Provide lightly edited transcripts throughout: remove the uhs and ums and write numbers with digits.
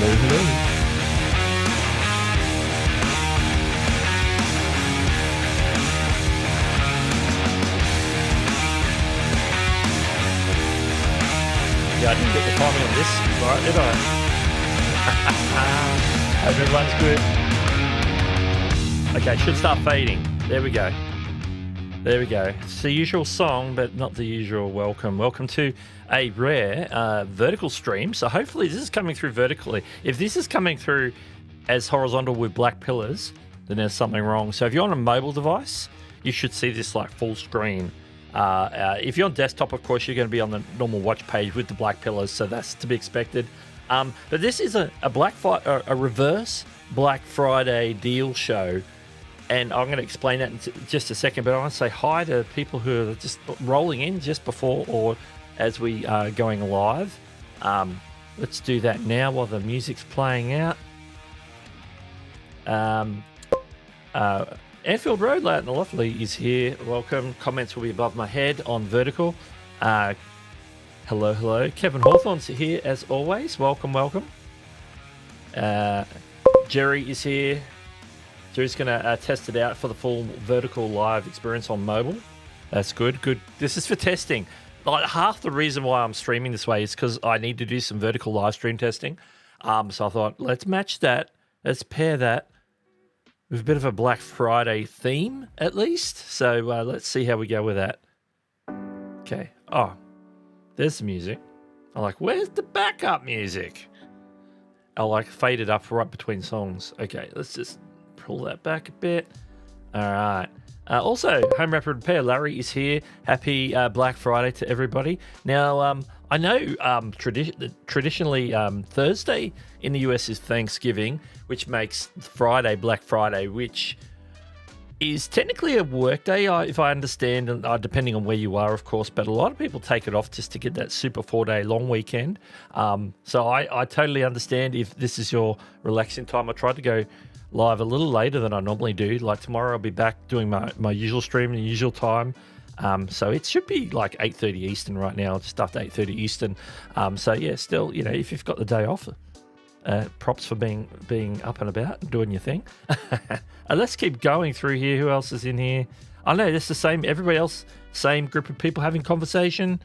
Hello. Yeah, I didn't get the timing on this right, did I? Hope everyone's good. Okay, should start fading. There we go. There we go. It's the usual song, but not the usual welcome. Welcome to a rare vertical stream. So hopefully this is coming through vertically. If this is coming through as horizontal with black pillars, then there's something wrong. So if you're on a mobile device, you should see this like full screen. If you're on desktop, of course, you're going to be on the normal watch page with the black pillars, so that's to be expected. But this is a reverse Black Friday deal show, and I'm going to explain that in just a second. But I want to say hi to people who are just rolling in just before or as we are going live. Let's do that now while the music's playing out. Anfield Road, Loud and Lovely is here. Welcome. Comments will be above my head on vertical. Hello. Kevin Hawthorne's here as always. Welcome. Jerry is here. Jerry's going to test it out for the full vertical live experience on mobile. That's good. This is for testing. Like half the reason why I'm streaming this way is because I need to do some vertical live stream testing. So I thought, let's match that. Let's pair that with a bit of a Black Friday theme, at least. So let's see how we go with that. Okay. Oh, there's the music. I'm like, where's the backup music? I'll like fade it up right between songs. Okay, let's just pull that back a bit. All right. Also, Home Wrap Repair, Larry is here. Happy Black Friday to everybody. Now, I know traditionally Thursday in the US is Thanksgiving, which makes Friday Black Friday, which is technically a work day, if I understand, depending on where you are, of course. But a lot of people take it off just to get that super 4-day long weekend. So I totally understand if this is your relaxing time. I tried to go live a little later than I normally do. Like tomorrow I'll be back doing my usual stream in the usual time. So it should be like 8:30 Eastern right now, just after 8:30 Eastern. So yeah, still, if you've got the day off, props for being up and about and doing your thing. Let's keep going through here. Who else is in here? I know it's the same. Everybody else, same group of people having conversation.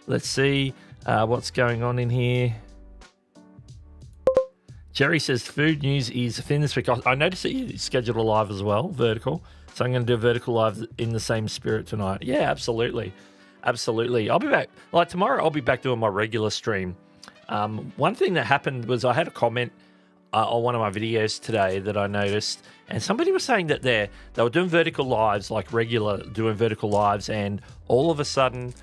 Let's see what's going on in here. Jerry says food news is thin this week. I noticed that you scheduled a live as well, vertical. So I'm going to do a vertical live in the same spirit tonight. Yeah, absolutely. I'll be back. Like tomorrow, I'll be back doing my regular stream. One thing that happened was I had a comment on one of my videos today that I noticed, and somebody was saying that they were doing vertical lives, like doing vertical lives, and all of a sudden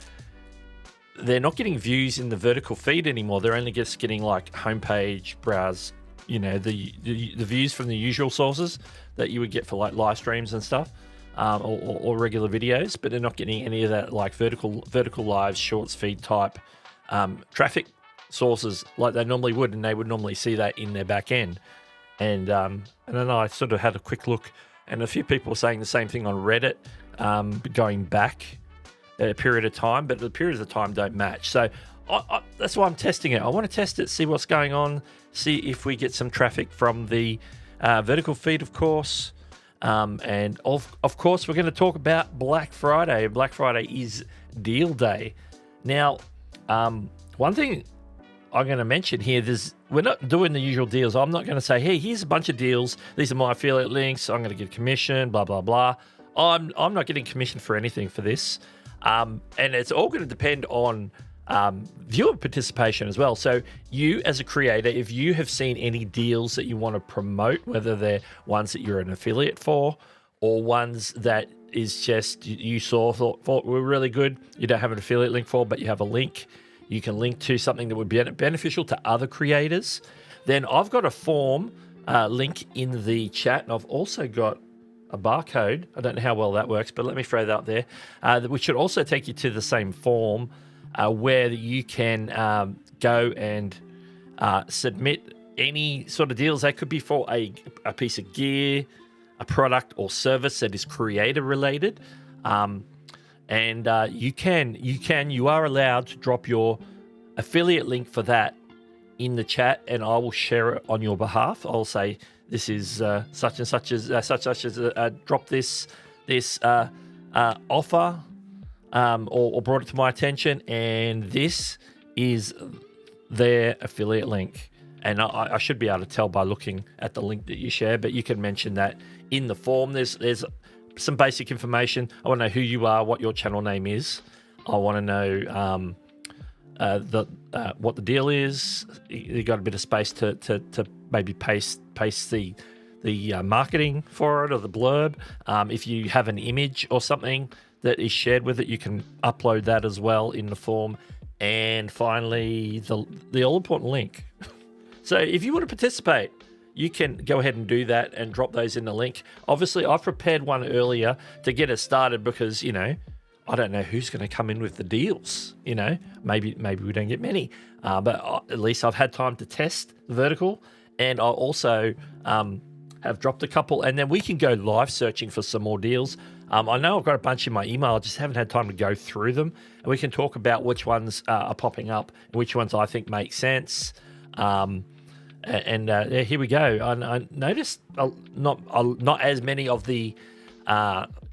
they're not getting views in the vertical feed anymore. They're only just getting like homepage, browse, the views from the usual sources that you would get for like live streams and stuff, or regular videos, but they're not getting any of that like vertical live shorts feed type traffic sources like they normally would, and they would normally see that in their back end. And then I sort of had a quick look, and a few people were saying the same thing on Reddit, going back a period of time, but the periods of time don't match. So that's why I'm testing it. I want to test it, see what's going on, see if we get some traffic from the vertical feed, of course. And of course, we're going to talk about Black Friday. Black Friday is deal day. Now, one thing I'm going to mention here, we're not doing the usual deals. I'm not going to say, hey, here's a bunch of deals. These are my affiliate links. I'm going to get commission, blah, blah, blah. I'm not getting commission for anything for this. And it's all going to depend on viewer participation as well. So you as a creator, if you have seen any deals that you want to promote, whether they're ones that you're an affiliate for or ones that is just you thought were really good, you don't have an affiliate link for, but you have a link, you can link to something that would be beneficial to other creators, then I've got a form link in the chat, and I've also got a barcode. I don't know how well that works, but let me throw that up there, which should also take you to the same form where you can go and submit any sort of deals. That could be for a piece of gear, a product or service that is creator related. And you are allowed to drop your affiliate link for that in the chat, and I will share it on your behalf. I'll say this is such and such as drop this offer or brought it to my attention, and this is their affiliate link. And I should be able to tell by looking at the link that you share, but you can mention that in the form. There's some basic information. I want to know who you are, what your channel name is. I want to know what the deal is. You got a bit of space to maybe paste the marketing for it or the blurb. If you have an image or something that is shared with it, you can upload that as well in the form. And finally, the all-important link. So if you want to participate, you can go ahead and do that and drop those in the link. Obviously, I've prepared one earlier to get us started because, I don't know who's going to come in with the deals. Maybe we don't get many, but at least I've had time to test the vertical, and I also have dropped a couple, and then we can go live searching for some more deals. I know I've got a bunch in my email. I just haven't had time to go through them, and we can talk about which ones are popping up and which ones I think make sense. Here we go. I noticed not as many of the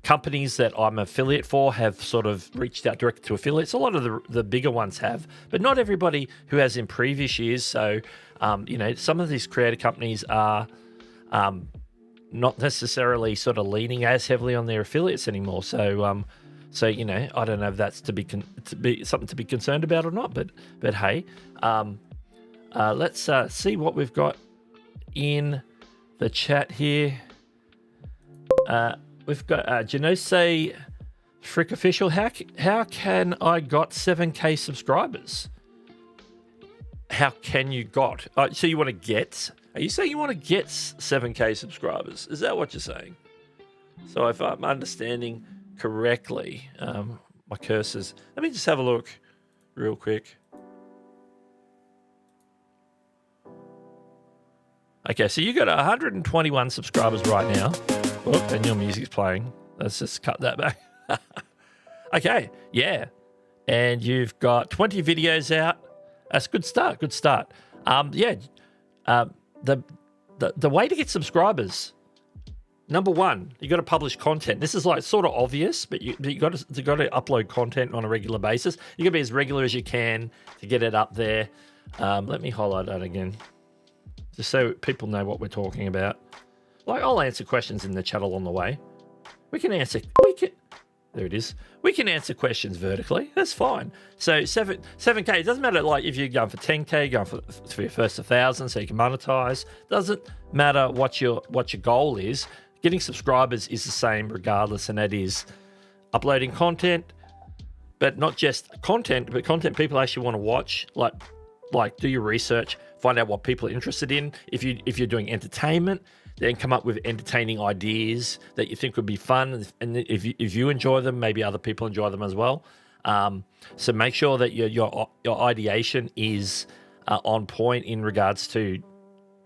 companies that I'm affiliate for have sort of reached out directly to affiliates. A lot of the bigger ones have, but not everybody who has in previous years. So, some of these creator companies are not necessarily sort of leaning as heavily on their affiliates anymore. So, I don't know if that's to be something to be concerned about or not. But hey, let's see what we've got in the chat here. We've got Janose Frick Official. How can I got 7K subscribers? How can you got? So you want to get? Are you saying you want to get 7K subscribers? Is that what you're saying? So if I'm understanding correctly, my cursors. Let me just have a look real quick. Okay, so you got 121 subscribers right now. Oh, and your music's playing. Let's just cut that back. Okay, yeah. And you've got 20 videos out. That's a good start, good start. The way to get subscribers, number one, you got to publish content. This is like sort of obvious, but you got to upload content on a regular basis. You got to be as regular as you can to get it up there. Let me highlight that again, just so people know what we're talking about. Like, I'll answer questions in the chat along the way. There it is. We can answer questions vertically. That's fine. So 7K, it doesn't matter like if you're going for 10K, going for your first 1,000 so you can monetize. Doesn't matter what your goal is. Getting subscribers is the same regardless, and that is uploading content, but not just content, but content people actually want to watch. Like do your research, find out what people are interested in. If you're doing entertainment, then come up with entertaining ideas that you think would be fun. And if you enjoy them, maybe other people enjoy them as well. So make sure that your ideation is on point in regards to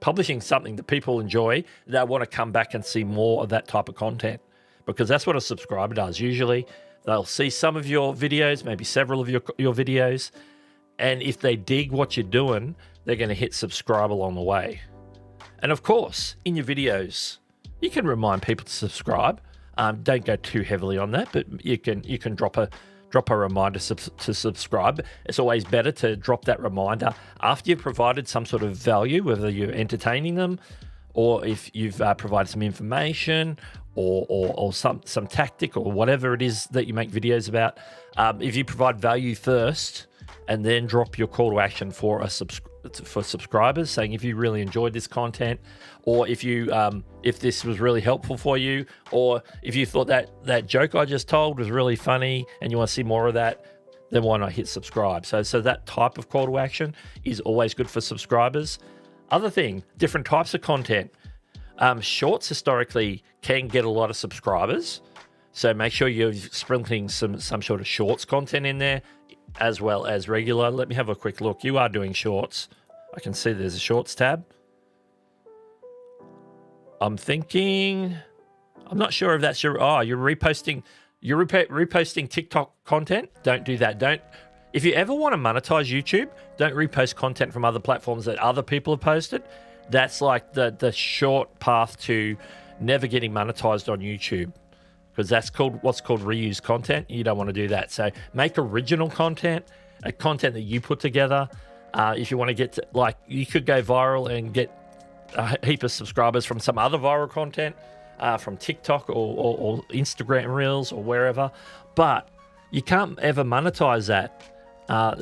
publishing something that people enjoy, that want to come back and see more of that type of content, because that's what a subscriber does. Usually they'll see some of your videos, maybe several of your videos. And if they dig what you're doing, they're going to hit subscribe along the way. And of course, in your videos, you can remind people to subscribe. Don't go too heavily on that, but you can drop a reminder to subscribe. It's always better to drop that reminder after you've provided some sort of value, whether you're entertaining them, or if you've provided some information or some tactic or whatever it is that you make videos about. If you provide value first, and then drop your call to action for subscribers, saying if you really enjoyed this content, or if this was really helpful for you, or if you thought that joke I just told was really funny and you want to see more of that, then why not hit subscribe? So that type of call to action is always good for subscribers. Other thing, different types of content. Shorts historically can get a lot of subscribers, so make sure you're sprinkling some sort of shorts content in there, as well as regular. Let me have a quick look. You are doing shorts. I can see there's a shorts tab. I'm not sure if that's you're reposting TikTok content. Don't do that. If you ever want to monetize YouTube, don't repost content from other platforms that other people have posted. That's like the short path to never getting monetized on YouTube, because that's what's called reused content. You don't want to do that. So make original content, a content that you put together. If you want to get to, like, you could go viral and get a heap of subscribers from some other viral content, from TikTok or Instagram Reels or wherever, but you can't ever monetize that.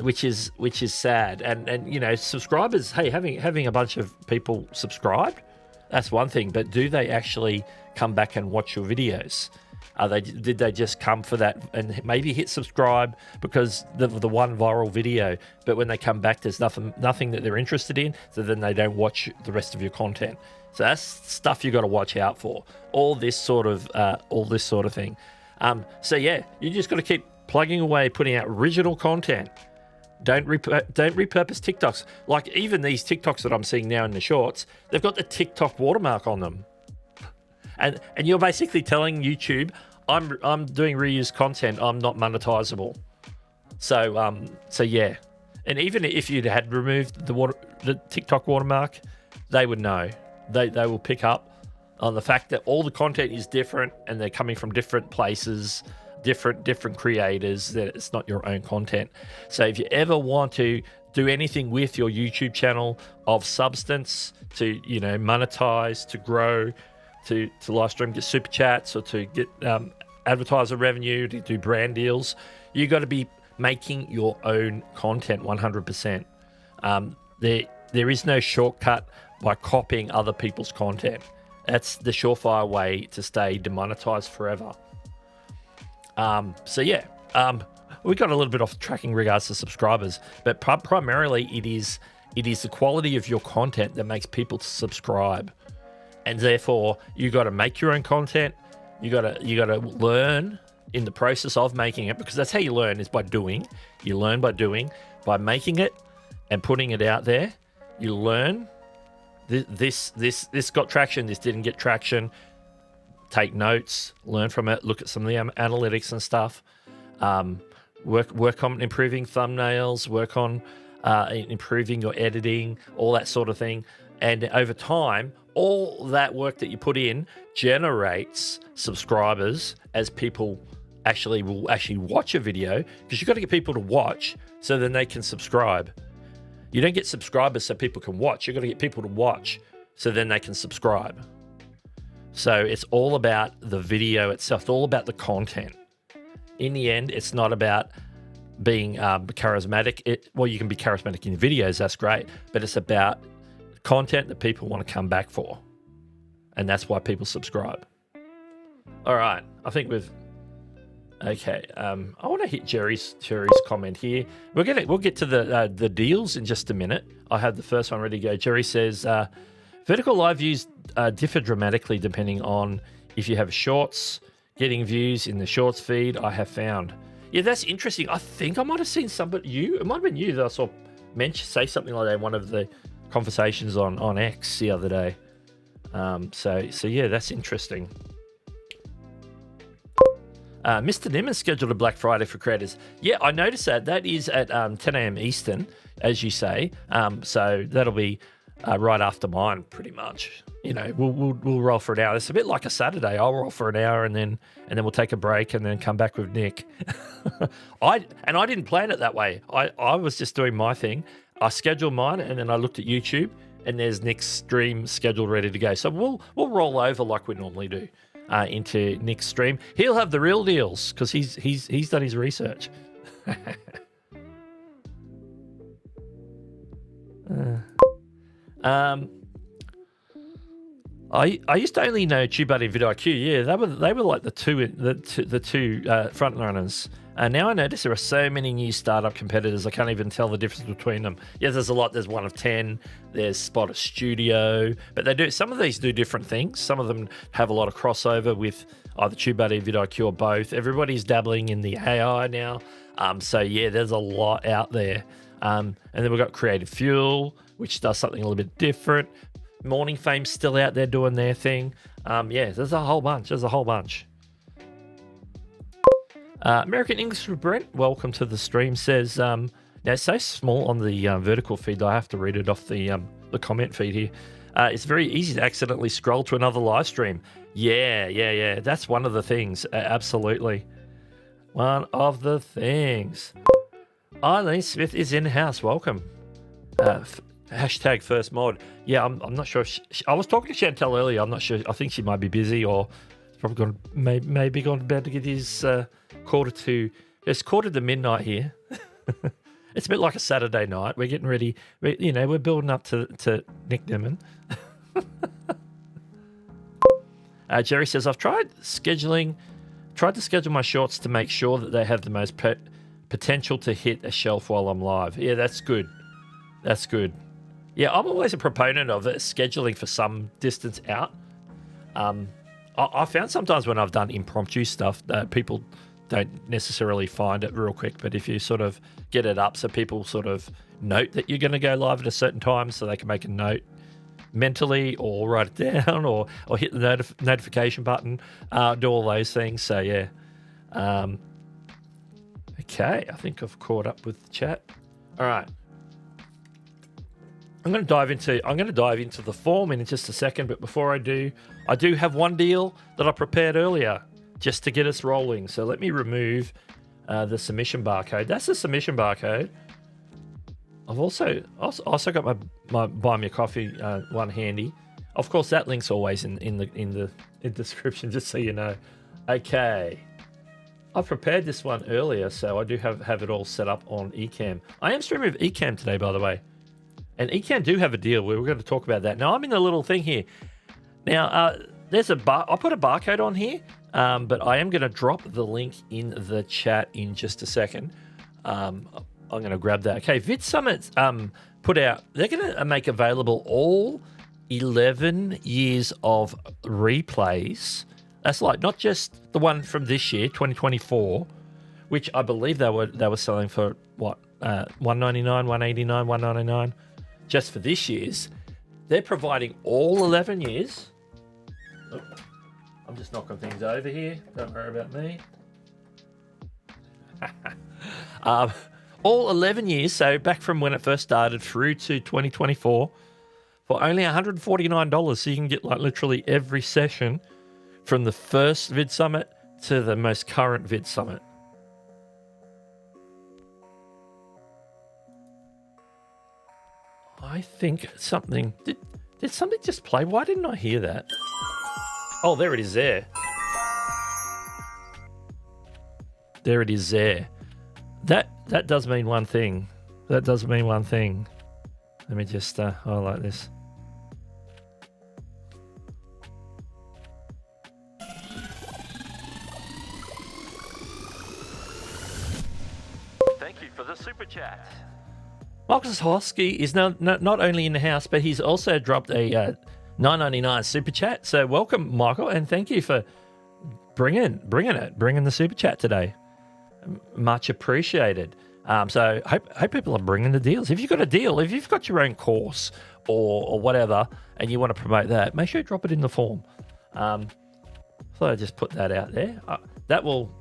Which is sad, and you know, subscribers. Hey, having a bunch of people subscribed, that's one thing. But do they actually come back and watch your videos? Did they just come for that and maybe hit subscribe because the one viral video? But when they come back, there's nothing that they're interested in. So then they don't watch the rest of your content. So that's stuff you got to watch out for. All this sort of thing. So yeah, you just got to keep plugging away, putting out original content. Don't repurpose TikToks. Like even these TikToks that I'm seeing now in the shorts, they've got the TikTok watermark on them, and you're basically telling YouTube, I'm doing reused content. I'm not monetizable. So yeah, and even if you had removed the TikTok watermark, they would know. They will pick up on the fact that all the content is different and they're coming from different places. Different creators, that it's not your own content. So if you ever want to do anything with your YouTube channel of substance to, you know, monetize, to grow, to live stream, get super chats, or to get advertiser revenue, to do brand deals, you got to be making your own content 100%. There is no shortcut by copying other people's content. That's the surefire way to stay demonetized forever. So yeah, we got a little bit off track in regards to subscribers, but primarily it is the quality of your content that makes people subscribe, and therefore you got to make your own content. You got to learn in the process of making it, because that's how you learn, is by doing. You learn by doing, by making it and putting it out there. You learn this got traction, this didn't get traction. Take notes, learn from it, look at some of the analytics and stuff. Work on improving thumbnails, work on improving your editing, all that sort of thing. And over time, all that work that you put in generates subscribers, as people will watch a video, because you've got to get people to watch so then they can subscribe. You don't get subscribers so people can watch. You've got to get people to watch so then they can subscribe. So it's all about the video itself. It's all about the content. In the end, it's not about being charismatic. You can be charismatic in videos, that's great, but it's about content that people want to come back for. And that's why people subscribe. All right, I think okay. I want to hit Jerry's comment here. We'll get to the deals in just a minute. I have the first one ready to go. Jerry says, vertical live views differ dramatically depending on if you have shorts. Getting views in the shorts feed, I have found. Yeah, that's interesting. I think I might have seen it might have been you that I saw say something like that in one of the conversations on X the other day. So yeah, that's interesting. Mr. Nim has scheduled a Black Friday for creators. Yeah, I noticed that. That is at 10 a.m. Eastern, as you say. So that'll be right after mine, pretty much. You know, we'll roll for an hour. It's a bit like a Saturday. I'll roll for an hour and then we'll take a break and then come back with Nick. I didn't plan it that way. I was just doing my thing. I scheduled mine and then I looked at YouTube and there's Nick's stream scheduled, ready to go. So we'll roll over like we normally do into Nick's stream. He'll have the real deals because he's done his research. I used to only know TubeBuddy and vidIQ. Yeah, they were like the two front runners. Now I notice there are so many new startup competitors. I can't even tell the difference between them. Yeah, there's a lot. There's One of 10. There's Spotter Studio, but some of these do different things. Some of them have a lot of crossover with either TubeBuddy and vidIQ or both. Everybody's dabbling in the AI now. So yeah, there's a lot out there. And then we've got Creative Fuel, which does something a little bit different. Morning Fame's still out there doing their thing. Yeah, there's a whole bunch. American English with Brent, welcome to the stream. Says, now it's so small on the vertical feed that I have to read it off the comment feed here. It's very easy to accidentally scroll to another live stream. Yeah. That's one of the things. Absolutely. One of the things. Eileen Smith is in the house. Welcome. Hashtag first mod. Yeah, I'm not sure. I was talking to Chantel earlier. I'm not sure. I think she might be busy or probably gone, maybe gone to bed to get his it's quarter to midnight here. It's a bit like a Saturday night. We're getting ready. We're building up to Nick Nimmin. Jerry says, I've tried to schedule my shorts to make sure that they have the most potential to hit a shelf while I'm live. Yeah, that's good. That's good. Yeah, I'm always a proponent of scheduling for some distance out. I found sometimes when I've done impromptu stuff that people don't necessarily find it real quick, but if you sort of get it up so people sort of note that you're going to go live at a certain time so they can make a note mentally or write it down or hit the notification button, do all those things. So, yeah. Okay, I think I've caught up with the chat. All right. I'm going to dive into the form in just a second, but before I do have one deal that I prepared earlier just to get us rolling. So let me remove the submission barcode. That's the submission barcode. I've also got my buy me a coffee one handy. Of course, that link's always in the description, just so you know. Okay, I prepared this one earlier, so I do have it all set up on Ecamm. I am streaming with Ecamm today, by the way. And Ecamm do have a deal. We're going to talk about that. Now, I'm in the little thing here. Now, there's I put a barcode on here, but I am going to drop the link in the chat in just a second. I'm going to grab that. Okay, VidSummit put out, they're going to make available all 11 years of replays. That's like not just the one from this year, 2024, which I believe they were selling for what, $199, $189, $199. Just for this year's. They're providing all 11 years. Oh, I'm just knocking things over here. Don't worry about me. All 11 years, so back from when it first started through to 2024, for only $149. So you can get like literally every session from the first VidSummit to the most current VidSummit. I think something... Did something just play? Why didn't I hear that? Oh, there it is there. There it is there. That does mean one thing. That does mean one thing. Let me just highlight this. Thank you for the super chat. Marcus Hosky is not only in the house, but he's also dropped a $9.99 super chat. So welcome, Michael, and thank you for bringing the super chat today. Much appreciated. So hope people are bringing the deals. If you've got a deal, if you've got your own course or whatever, and you want to promote that, make sure you drop it in the form. So I just put that out there. That will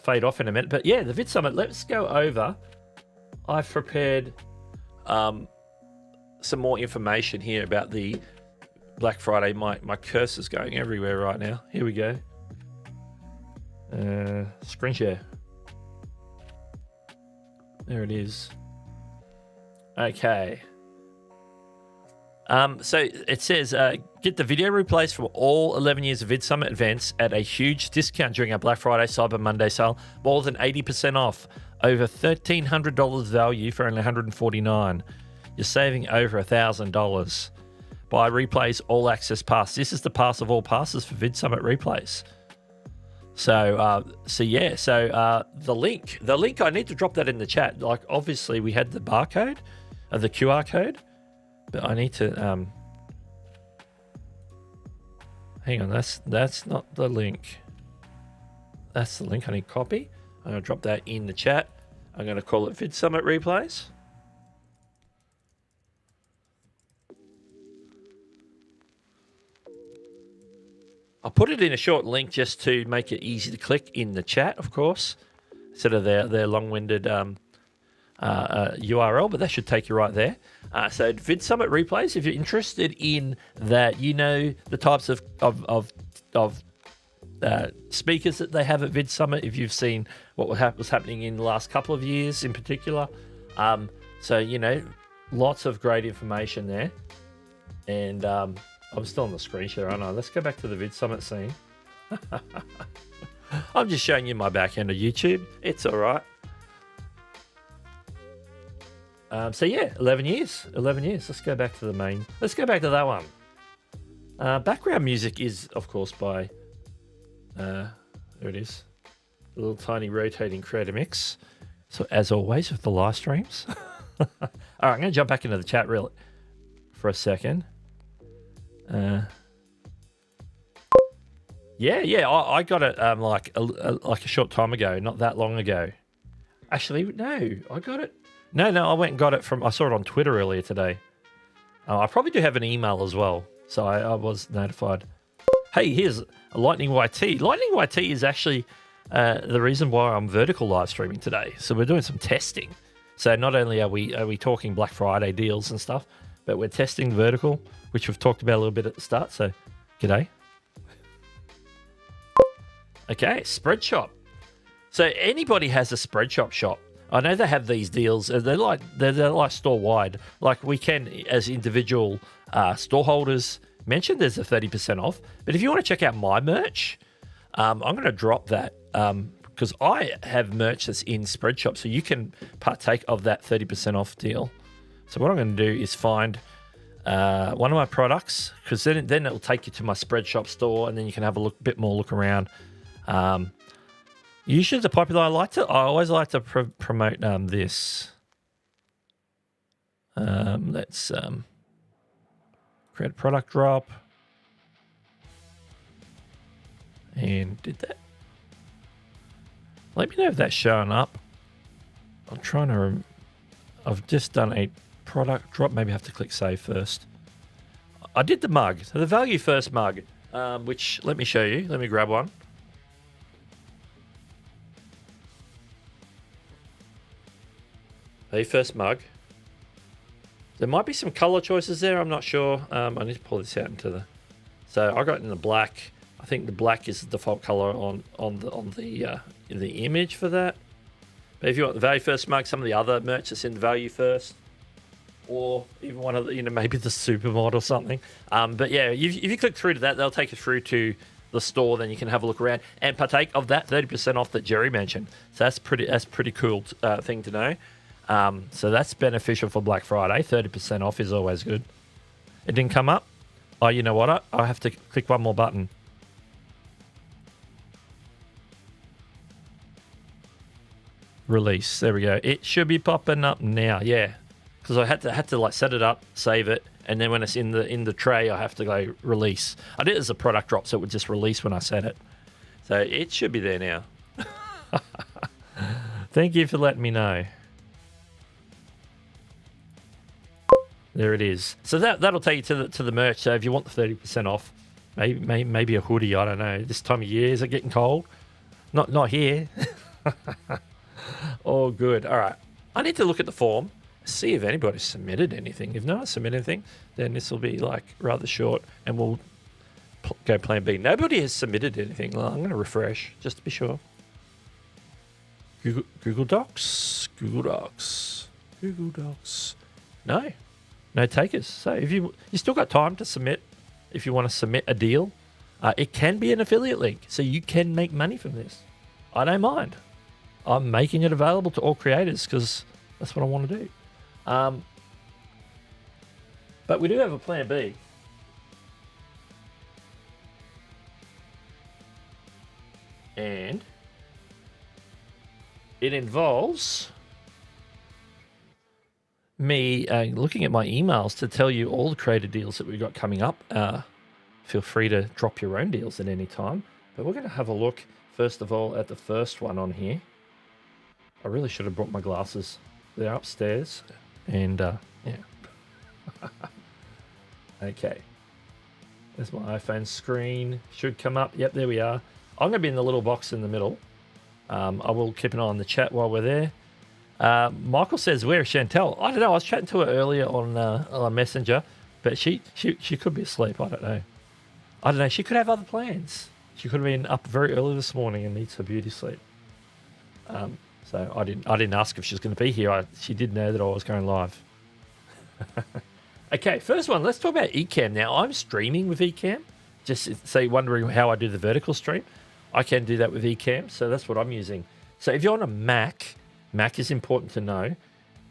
fade off in a minute. But yeah, the VidSummit. Let's go over. I've prepared some more information here about the Black Friday. My cursor's going everywhere right now. Here we go. Screen share. There it is. Okay. So it says, get the video replays from all 11 years of VidSummit events at a huge discount during our Black Friday Cyber Monday sale. More than 80% off. Over $1,300 value for only $149. You're saving over $1,000. Buy replays all access pass. This is the pass of all passes for VidSummit replays. So the link, I need to drop that in the chat. Like, obviously we had the barcode, the QR code, but I need to, hang on, that's not the link. That's the link I need to copy. I'm going to drop that in the chat. I'm going to call it VidSummit Replays. I'll put it in a short link just to make it easy to click in the chat, of course, instead of their long-winded URL, but that should take you right there. So Vid Summit replays, if you're interested in that, the types of speakers that they have at Vid Summit, if you've seen what was happening in the last couple of years in particular. So, lots of great information there. And I'm still on the screen share, aren't I? Let's go back to the Vid Summit scene. I'm just showing you my back end of YouTube. It's all right. So yeah, 11 years. Let's go back to the main. Let's go back to that one. Background music is, of course, by, there it is, a little tiny rotating creator mix. So as always with the live streams. All right, I'm going to jump back into the chat for a second. I got it like a short time ago, not that long ago. Actually, no, I got it. No, I went and got it I saw it on Twitter earlier today. I probably do have an email as well, so I was notified. Hey, here's a Lightning YT. Lightning YT is actually the reason why I'm vertical live streaming today. So we're doing some testing. So not only are we talking Black Friday deals and stuff, but we're testing vertical, which we've talked about a little bit at the start. So, g'day. Okay, spread shop. So anybody has a spread shop. I know they have these deals. They're like store wide. Like we can, as individual store holders, mention there's a 30% off. But if you want to check out my merch, I'm going to drop that because I have merch that's in spread shop, so you can partake of that 30% off deal. So what I'm going to do is find one of my products, because then it'll take you to my spread shop store, and then you can have a bit more look around. Usually the popular, I always like to promote this. Let's create a product drop. And did that. Let me know if that's showing up. I'm trying to, I've just done a product drop. Maybe I have to click save first. I did the mug, so the value first mug, which let me show you. Let me grab one. The first mug. There might be some color choices there. I'm not sure. I need to pull this out into the. So I got it in the black. I think the black is the default color on the image for that. But if you want the value first mug, some of the other merch that's in the value first, or even one of the, maybe the supermod or something. But yeah, if you click through to that, they'll take you through to the store. Then you can have a look around and partake of that 30% off that Jerry mentioned. So that's pretty cool thing to know. So that's beneficial for Black Friday. 30% off is always good. It didn't come up. Oh, you know what? I have to click one more button. Release. There we go. It should be popping up now. Yeah, because I had to like set it up, save it, and then when it's in the tray, I have to go release. I did it as a product drop, so it would just release when I set it. So it should be there now. Thank you for letting me know. There it is. So that'll take you to the merch. So if you want the 30% off, maybe a hoodie. I don't know. This time of year, is it getting cold? Not here. All good. All right. I need to look at the form, see if anybody submitted anything. If no one submitted anything, then this will be like rather short, and we'll go plan B. Nobody has submitted anything. Well, I'm going to refresh just to be sure. Google Docs. No takers. So if you still got time to submit, if you want to submit a deal, it can be an affiliate link, so you can make money from this. I don't mind. I'm making it available to all creators because that's what I want to do. But we do have a plan B. And it involves me looking at my emails to tell you all the creator deals that we've got coming up. Feel free to drop your own deals at any time. But we're going to have a look, first of all, at the first one on here. I really should have brought my glasses. They're upstairs. And, yeah. Okay. There's my iPhone screen. Should come up. Yep, there we are. I'm going to be in the little box in the middle. I will keep an eye on the chat while we're there. Michael says, where is Chantel? I don't know. I was chatting to her earlier on Messenger, but she could be asleep. I don't know. She could have other plans. She could have been up very early this morning and needs her beauty sleep. So I didn't ask if she was going to be here. She did know that I was going live. Okay, first one. Let's talk about Ecamm now. I'm streaming with Ecamm. Just say wondering how I do the vertical stream. I can do that with Ecamm, so that's what I'm using. So if you're on a Mac is important to know.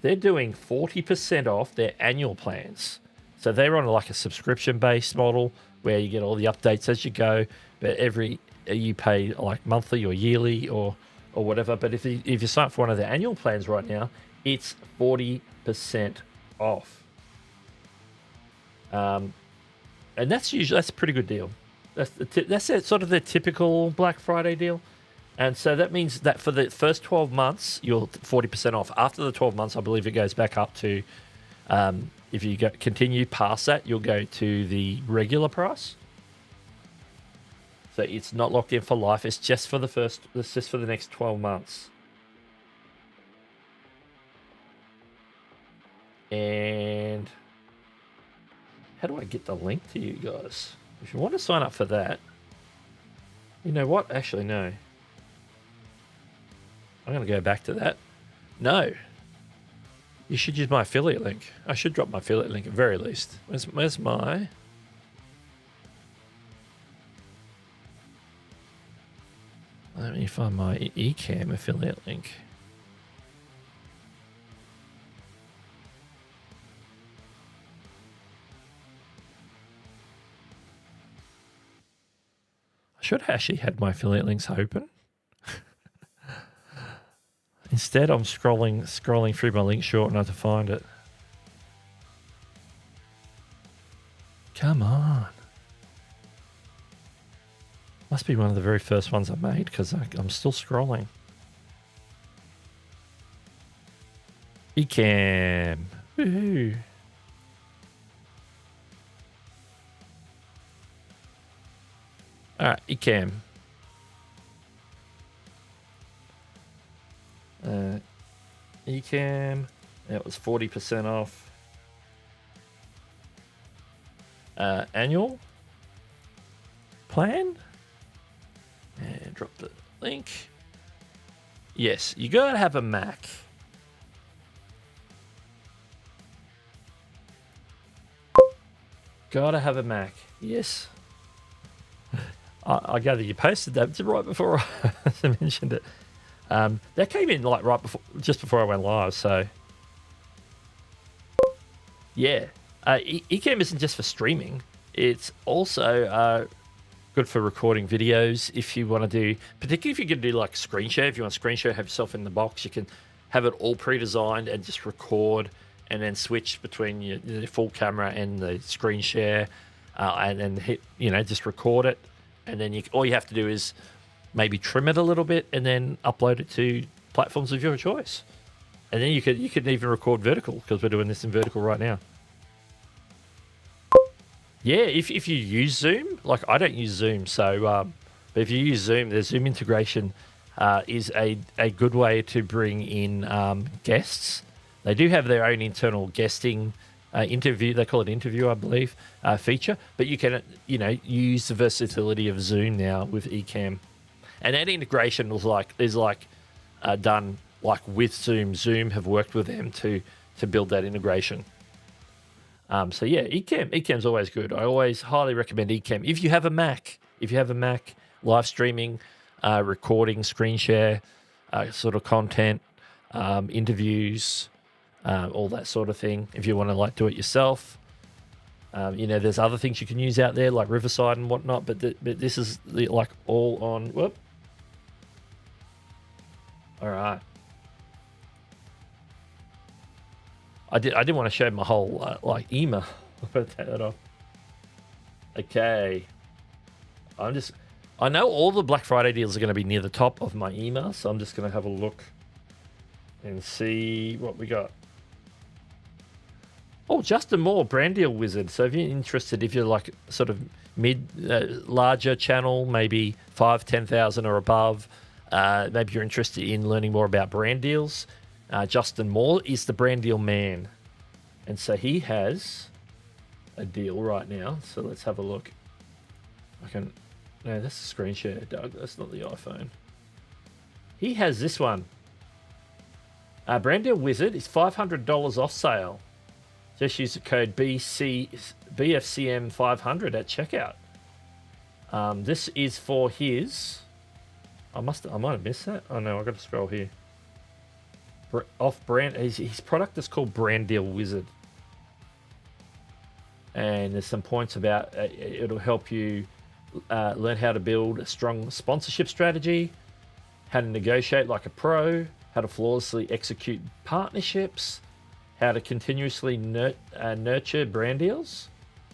They're doing 40% off their annual plans. So they're on like a subscription-based model where you get all the updates as you go, but you pay like monthly or yearly or whatever. But if you sign up for one of the annual plans right now, it's 40% off. And that's a pretty good deal. That's sort of the typical Black Friday deal. And so that means that for the first 12 months, you're 40% off. After the 12 months, I believe it goes back up to, if you continue past that, you'll go to the regular price. So it's not locked in for life. It's just for the next 12 months. And how do I get the link to you guys? If you want to sign up for that, you know what? Actually, no. I'm going to go back to that. No. You should use my affiliate link. I should drop my affiliate link at very least. Where's my... Let me find my Ecamm affiliate link. I should have actually had my affiliate links open. Instead, I'm scrolling through my link short enough to find it. Come on. Must be one of the very first ones I made because I'm still scrolling. Ecamm. Woohoo. All right, Ecamm. Ecamm. That was 40% off. Annual plan. And drop the link. Yes, you gotta have a Mac. Gotta have a Mac. Yes. I gather you posted that right before I mentioned it. That came in like just before I went live. So yeah, Ecamm isn't just for streaming. It's also good for recording videos. If you want to do, particularly if you're going to do like screen share, if you want screen share, have yourself in the box, you can have it all pre-designed and just record and then switch between your full camera and the screen share, and then hit, just record it. And then all you have to do is maybe trim it a little bit and then upload it to platforms of your choice. And then you could even record vertical because we're doing this in vertical right now. Yeah, if you use Zoom, like I don't use Zoom, so but if you use Zoom, the Zoom integration is a good way to bring in guests. They do have their own internal guesting interview, they call it interview, I believe, feature. But you can, use the versatility of Zoom now with Ecamm, and that integration is done like with Zoom. Zoom have worked with them to build that integration. So yeah, Ecamm's always good. I always highly recommend Ecamm if you have a Mac. If you have a Mac, live streaming, recording, screen share, sort of content, interviews. All that sort of thing. If you want to do it yourself, there's other things you can use out there like Riverside and whatnot. But this is all on. Whoop. All right. I didn't want to show my whole email. I'm gonna take that off. Okay. I know all the Black Friday deals are going to be near the top of my email, so I'm just going to have a look and see what we got. Oh, Justin Moore, brand deal wizard. So if you're interested, if you're like sort of larger channel, maybe 10,000 or above, maybe you're interested in learning more about brand deals. Justin Moore is the brand deal man. And so he has a deal right now. So let's have a look. No, that's a screen share, Doug. That's not the iPhone. He has this one. Brand deal wizard is $500 off sale. Just use the code BFCM500 at checkout. This is for his. I might have missed that. Oh no, I got to scroll here. Off brand. His product is called Brand Deal Wizard, and there's some points about it'll help you learn how to build a strong sponsorship strategy, how to negotiate like a pro, how to flawlessly execute partnerships, how to continuously nurture brand deals,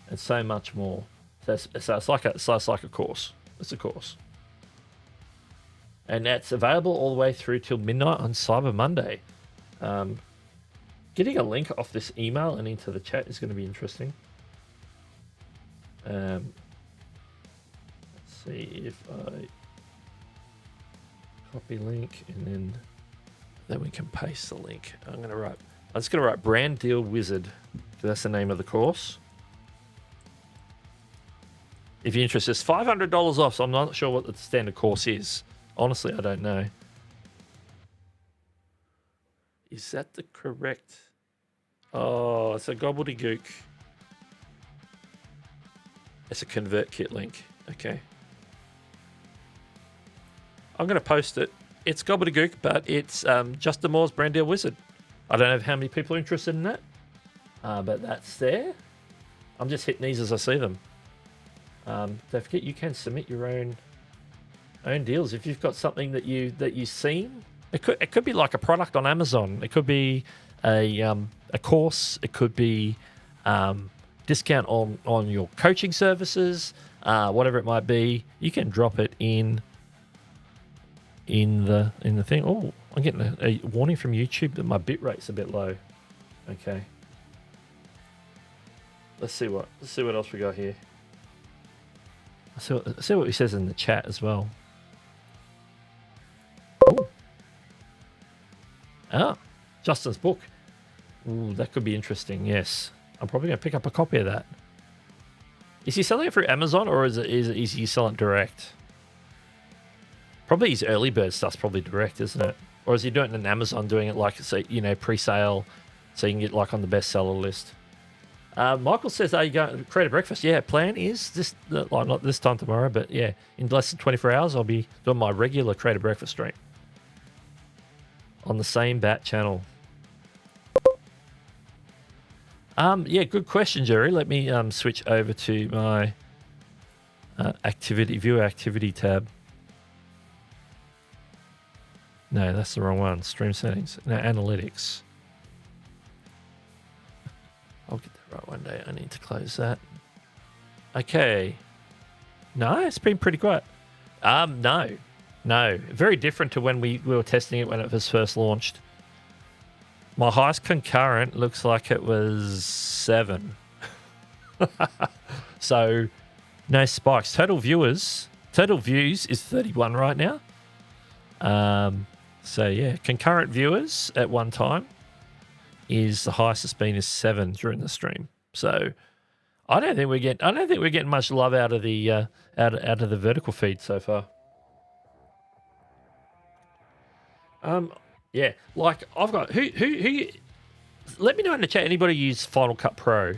and so much more. So it's like a course. It's a course. And that's available all the way through till midnight on Cyber Monday. Getting a link off this email and into the chat is going to be interesting. Let's see if I copy link and then we can paste the link. I'm just going to write Brand Deal Wizard. That's the name of the course. If you're interested, it's $500 off, so I'm not sure what the standard course is. Honestly, I don't know. Is that the correct? Oh, it's a gobbledygook. It's a ConvertKit link. Okay. I'm going to post it. It's gobbledygook, but it's Justin Moore's Brand Deal Wizard. I don't know how many people are interested in that, but that's there. I'm just hitting these as I see them. Don't forget, you can submit your own deals if you've got something that you've seen. It could be like a product on Amazon. It could be a course. It could be discount on your coaching services. Whatever it might be, you can drop it in the thing. Oh, I'm getting a warning from YouTube that my bit rate's a bit low. Okay. Let's see what else we got here. Let's see what he says in the chat as well. Ooh. Justin's book. Ooh, that could be interesting. Yes, I'm probably going to pick up a copy of that. Is he selling it through Amazon or is he selling it direct? Probably his early bird stuff's probably direct, isn't it? Or is he doing it in Amazon, doing it like, pre-sale, so you can get like on the bestseller list? Michael says, are you going to create a breakfast? Yeah, plan is this, not this time tomorrow, but yeah, in less than 24 hours, I'll be doing my regular create a breakfast stream on the same bat channel. Yeah, good question, Jerry. Let me switch over to my viewer activity tab. No, that's the wrong one. Stream settings. No, analytics. I'll get that right one day. I need to close that. Okay. No, it's been pretty quiet. No. Very different to when we were testing it when it was first launched. My highest concurrent looks like it was 7. So, no spikes. Total views is 31 right now. So yeah, concurrent viewers at one time is the highest it's been is 7 during the stream. So I don't think we're getting much love out of the out of the vertical feed so far. Yeah, like I've got who let me know in the chat, anybody use Final Cut Pro?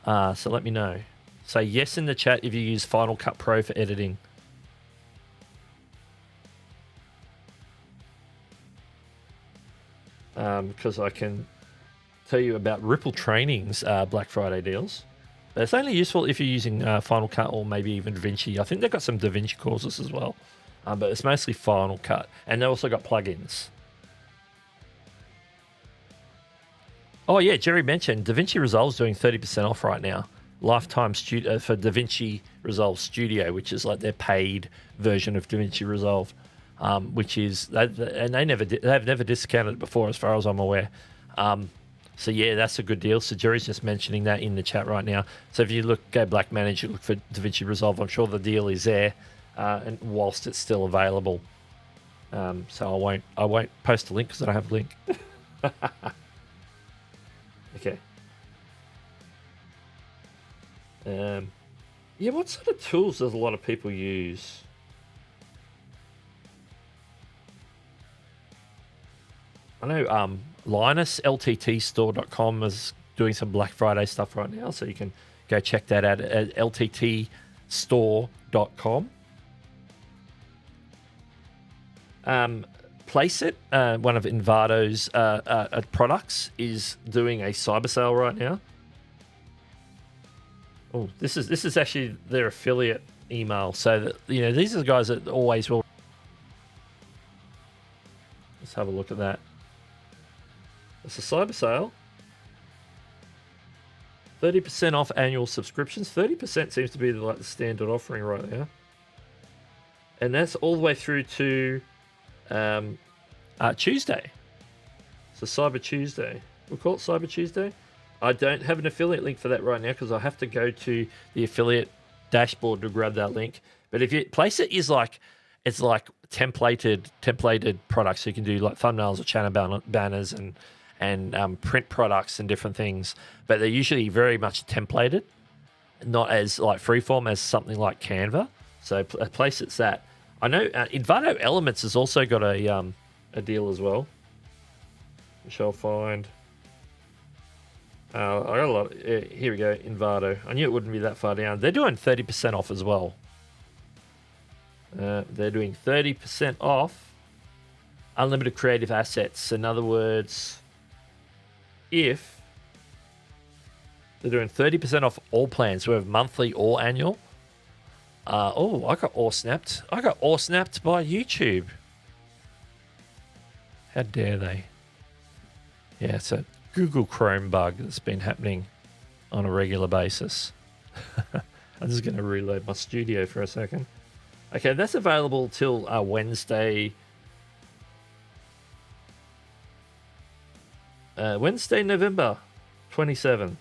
So let me know. Say yes in the chat if you use Final Cut Pro for editing. Because I can tell you about Ripple Training's Black Friday deals. But it's only useful if you're using Final Cut or maybe even DaVinci. I think they've got some DaVinci courses as well. But it's mostly Final Cut. And they've also got plugins. Oh, yeah, Jerry mentioned DaVinci Resolve's doing 30% off right now. Lifetime studio for DaVinci Resolve Studio, which is like their paid version of DaVinci Resolve. Which is, and they've never discounted it before, as far as I'm aware. So yeah, that's a good deal. So Jerry's just mentioning that in the chat right now. So if you go Black Manage, you look for DaVinci Resolve. I'm sure the deal is there, and whilst it's still available. So I won't post a link because I don't have a link. Okay. Yeah, what sort of tools does a lot of people use? I know Linus, lttstore.com, is doing some Black Friday stuff right now, so you can go check that out at lttstore.com. Placeit, one of Envado's products, is doing a cyber sale right now. Oh, this is actually their affiliate email, so that these are the guys that always will. Let's have a look at that. It's a cyber sale. 30% off annual subscriptions. 30% seems to be the standard offering right now, and that's all the way through to Tuesday. So Cyber Tuesday. We'll call it Cyber Tuesday. I don't have an affiliate link for that right now because I have to go to the affiliate dashboard to grab that link. But if you place it's like templated products. So you can do like thumbnails or channel banners and print products and different things. But they're usually very much templated, not as like freeform as something like Canva. So Placeit's that. I know Envato Elements has also got a deal as well, which I'll find. I got a lot. Here we go, Envato. I knew it wouldn't be that far down. They're doing 30% off as well. They're doing 30% off unlimited creative assets. In other words, if they're doing 30% off all plans, we have monthly or annual. Oh, I got awe snapped. I got awe snapped by YouTube. How dare they? Yeah, it's a Google Chrome bug that's been happening on a regular basis. I'm just going to reload my studio for a second. Okay, that's available till Wednesday. Wednesday, November 27.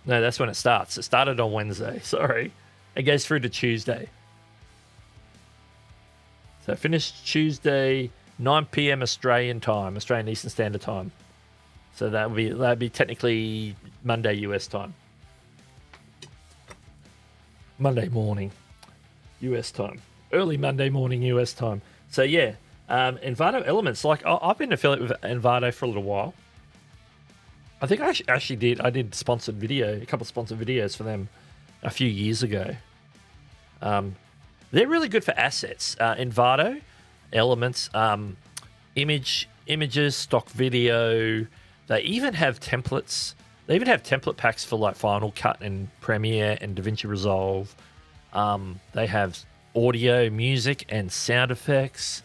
No, that's when it starts. It started on Wednesday. Sorry. It goes through to Tuesday. So finished Tuesday, 9 p.m. Australian time, Australian Eastern Standard Time. So that'd be technically Monday US time. Monday morning US time. Early Monday morning US time. So yeah, Envato Elements. Like I've been affiliate with Envato for a little while. I think I actually did. I did a couple of sponsored videos for them a few years ago. They're really good for assets. Envato Elements, images, stock video. They even have templates. They even have template packs for like Final Cut and Premiere and DaVinci Resolve. They have audio, music, and sound effects.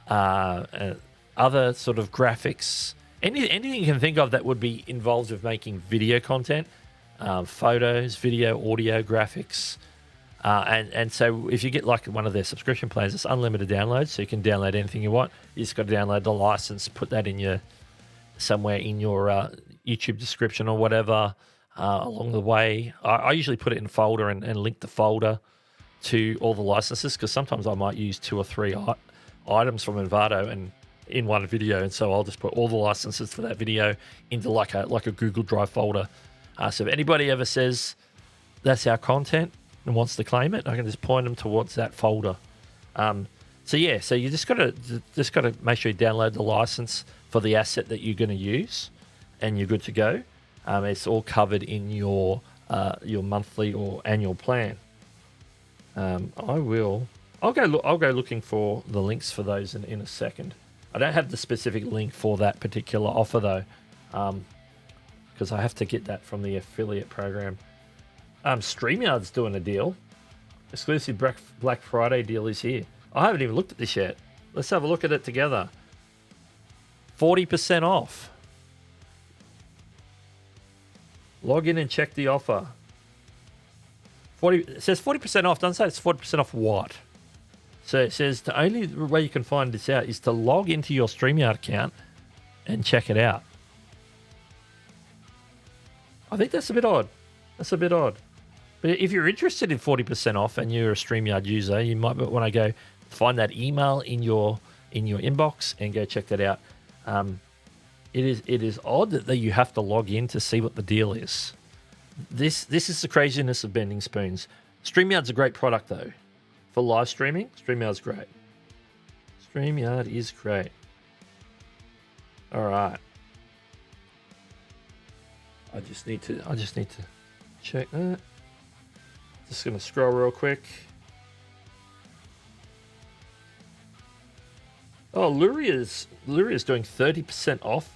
Other sort of graphics. Anything you can think of that would be involved with making video content, photos, video, audio, graphics. And so if you get like one of their subscription plans, it's unlimited downloads, so you can download anything you want. You just got to download the license, put that in somewhere in your YouTube description or whatever along the way. I usually put it in a folder and link the folder to all the licenses, because sometimes I might use 2 or 3 items from Envato and in one video, and so I'll just put all the licenses for that video into like a Google Drive folder. So if anybody ever says that's our content and wants to claim it, I can just point them towards that folder. So you just gotta make sure you download the license for the asset that you're going to use, and you're good to go. It's all covered in your monthly or annual plan. I'll go looking for the links for those in a second. I don't have the specific link for that particular offer though, because I have to get that from the affiliate program. StreamYard's doing a deal. Exclusive Black Friday deal is here. I haven't even looked at this yet. Let's have a look at it together. 40% off. Log in and check the offer. It says 40% off. Doesn't say it's 40% off what. So it says the only way you can find this out is to log into your StreamYard account and check it out. I think that's a bit odd. That's a bit odd. But if you're interested in 40% off and you're a StreamYard user, you might want to go find that email in your inbox and go check that out. It is odd that you have to log in to see what the deal is. This is the craziness of Bending Spoons. StreamYard's a great product though. For live streaming, StreamYard's great. StreamYard is great. All right. I just need to check that. Just gonna scroll real quick. Oh, Luria's doing 30% off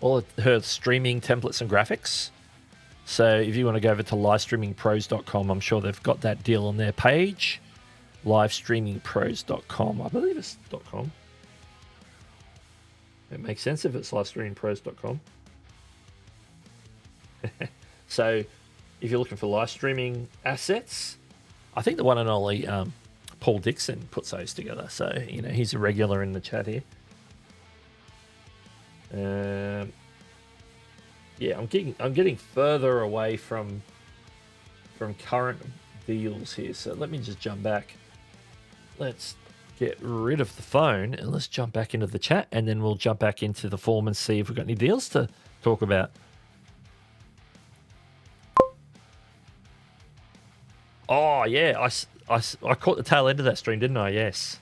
all of her streaming templates and graphics. So if you want to go over to livestreamingpros.com, I'm sure they've got that deal on their page. Livestreamingpros.com. I believe it's .com. It makes sense if it's livestreamingpros.com. So if you're looking for live streaming assets, I think the one and only Paul Dixon puts those together. So, you know, he's a regular in the chat here. Yeah, I'm getting further away from current deals here. So let me just jump back. Let's get rid of the phone and let's jump back into the chat, and then we'll jump back into the form and see if we've got any deals to talk about. Oh yeah, I caught the tail end of that stream, didn't I? Yes.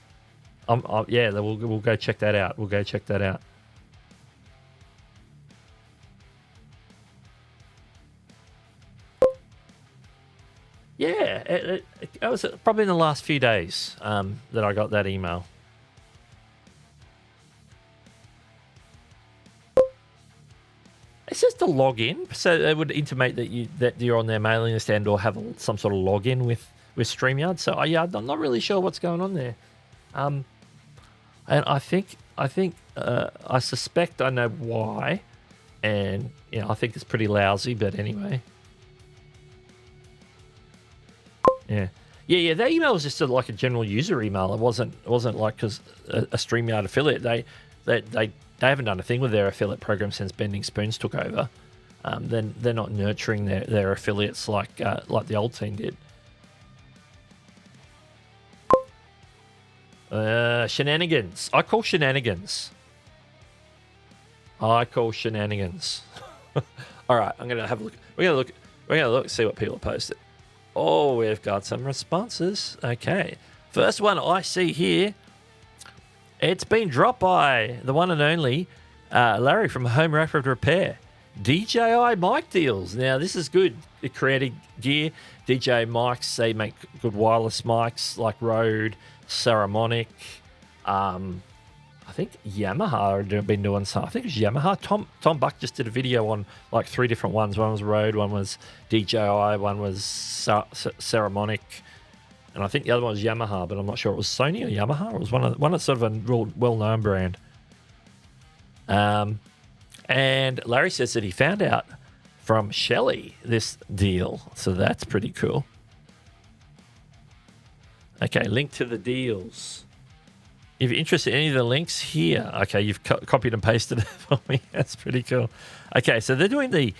Yeah, we'll go check that out. We'll go check that out. Yeah, it was probably in the last few days that I got that email. It's just a login, so it would intimate that you're on their mailing list and or have some sort of login with StreamYard. So yeah, I'm not really sure what's going on there. And I suspect I know why, and you know, I think it's pretty lousy. But anyway, yeah. That email was just like a general user email. It wasn't like because a StreamYard affiliate. They haven't done a thing with their affiliate program since Bending Spoons took over. Then they're not nurturing their affiliates like the old team did. Shenanigans. I call shenanigans. All right, I'm gonna have a look. We're gonna look, see what people have posted. Oh, we've got some responses. Okay, first one I see here. It's been dropped by the one and only Larry from Home Rapid Repair. DJI mic deals. Now, this is good. Creative gear. DJI mics, they make good wireless mics like Rode, Saramonic. I think Yamaha have been doing some. I think it's Yamaha. Tom Buck just did a video on like 3 different ones. One was Rode, one was DJI, one was Saramonic. And I think the other one was Yamaha, but I'm not sure it was Sony or Yamaha. It was one that's sort of a real well-known brand. And Larry says that he found out from Shelley this deal, so that's pretty cool. Okay, link to the deals. If you're interested in any of the links here, okay, you've copied and pasted it for me. That's pretty cool. Okay, so they're doing the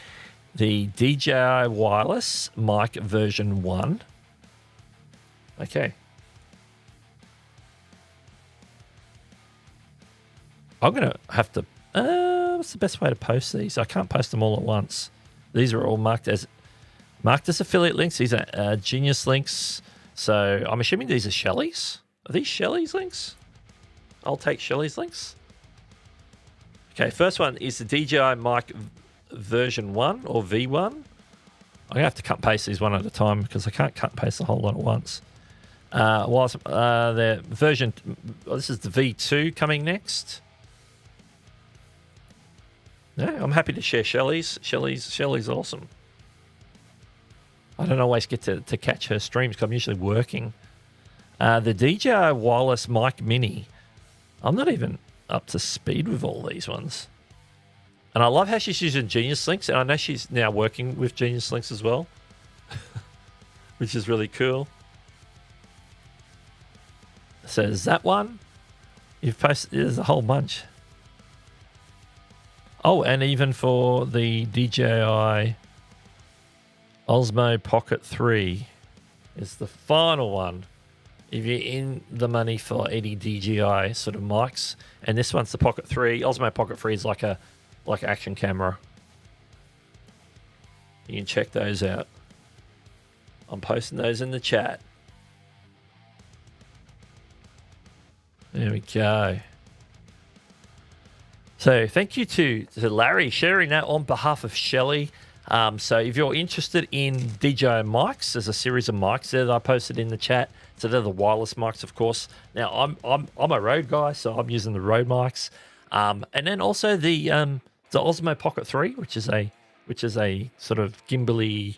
DJI wireless mic version 1. Okay. I'm going to have to... what's the best way to post these? I can't post them all at once. These are all marked as affiliate links. These are Genius links. So I'm assuming these are Shelley's. Are these Shelley's links? I'll take Shelley's links. Okay, first one is the DJI mic version 1 or V1. I'm going to have to cut and paste these one at a time because I can't cut and paste the whole lot at once. The version, this is the V2 coming next. Yeah, I'm happy to share Shelley's. Shelley's awesome. I don't always get to catch her streams because I'm usually working. The DJI wireless mic mini. I'm not even up to speed with all these ones. And I love how she's using Genius Links, and I know she's now working with Genius Links as well, which is really cool. So there's that one. You've posted, there's a whole bunch. Oh, and even for the DJI Osmo Pocket 3 is the final one. If you're in the money for any DJI sort of mics, and this one's the Pocket 3. Osmo Pocket 3 is like action camera. You can check those out. I'm posting those in the chat. There we go. So thank you to Larry sharing that on behalf of Shelley. So if you're interested in DJI mics, there's a series of mics there that I posted in the chat. So they're the wireless mics, of course. Now I'm a Rode guy, so I'm using the Rode mics. And then also the Osmo Pocket 3, which is a sort of gimbally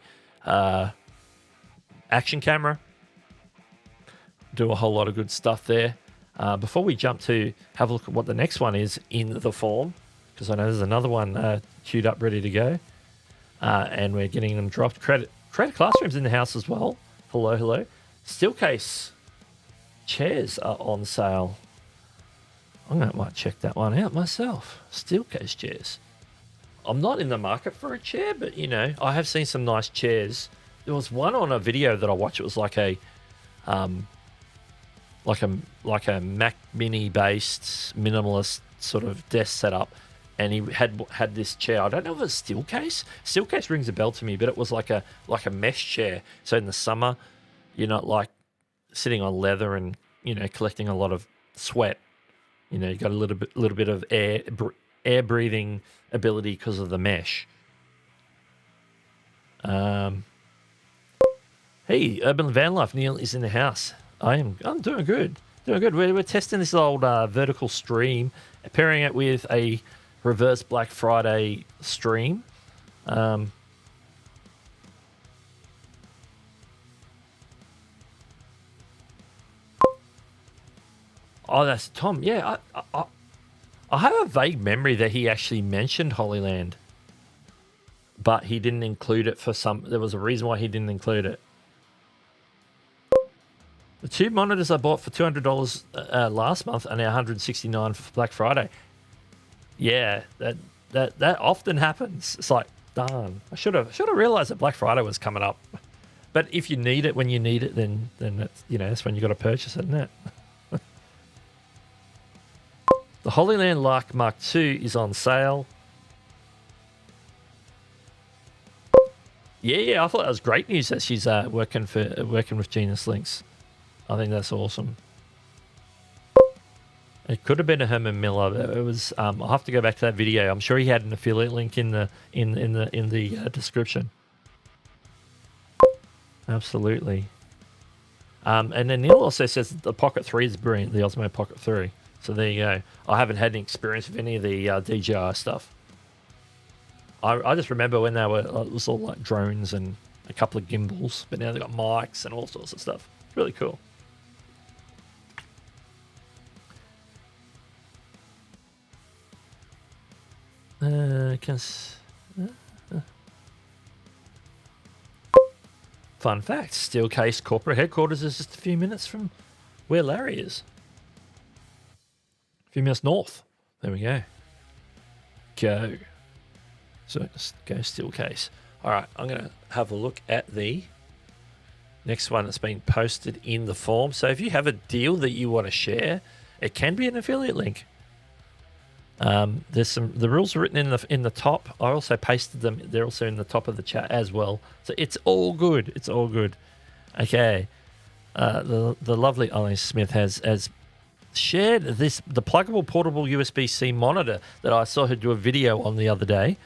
action camera. Do a whole lot of good stuff there. Before we jump to have a look at what the next one is in the form, because I know there's another one queued up ready to go, and we're getting them dropped. Credit Classroom's in the house as well. Hello. Steelcase chairs are on sale. Might check that one out myself. Steelcase chairs. I'm not in the market for a chair, but I have seen some nice chairs. There was one on a video that I watched. It was like a Mac Mini based minimalist sort of desk setup, and he had this chair. I don't know if it was Steelcase. Steelcase rings a bell to me, but it was like a mesh chair. So in the summer, you're not like sitting on leather and collecting a lot of sweat. You got a little bit of air breathing ability because of the mesh. Hey, Urban Van Life, Neil is in the house. I'm doing good. We're testing this old vertical stream, pairing it with a reverse Black Friday stream. Oh, that's Tom. Yeah, I have a vague memory that he actually mentioned Holy Land, but he didn't include it for some. There was a reason why he didn't include it. The two monitors I bought for $200 last month are now $169 for Black Friday. Yeah, that often happens. It's like, darn, I should have realized that Black Friday was coming up. But if you need it when you need it, then that's, that's when you got to purchase it, isn't it? The Holy Land Lark Mark II is on sale. Yeah, I thought that was great news that she's working with Genius Links. I think that's awesome. It could have been a Herman Miller. It was. I'll have to go back to that video. I'm sure he had an affiliate link in the description. Absolutely. And then Neil also says the Pocket 3 is brilliant. The Osmo Pocket 3. So there you go. I haven't had any experience with any of the DJI stuff. I just remember when they were it was all like drones and a couple of gimbals, but now they've got mics and all sorts of stuff. It's really cool. Fun fact, Steelcase corporate headquarters is just a few minutes from where Larry is. A few minutes north. There we go. Go. So go Steelcase. All right, I'm going to have a look at the next one that's been posted in the form. So if you have a deal that you want to share, it can be an affiliate link. The rules are written in the top. I also pasted them. They're also in the top of the chat as well. So it's all good. It's all good. Okay. The lovely Ollie Smith has shared the pluggable portable USB-C monitor that I saw her do a video on the other day.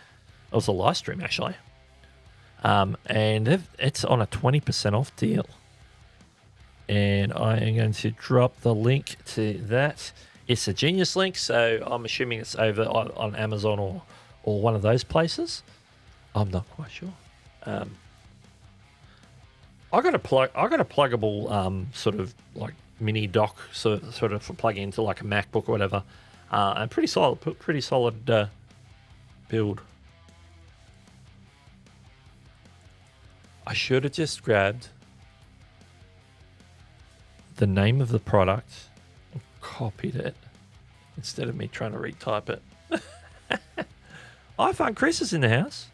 It was a live stream actually. And it's on a 20% off deal. And I am going to drop the link to that. It's a Genius link, so I'm assuming it's over on Amazon or one of those places. I'm not quite sure. I got a pluggable sort of like mini dock sort of for plugging into like a MacBook or whatever. And pretty solid build. I should have just grabbed the name of the product and copied it instead of me trying to retype it. iPhone Chris is in the house.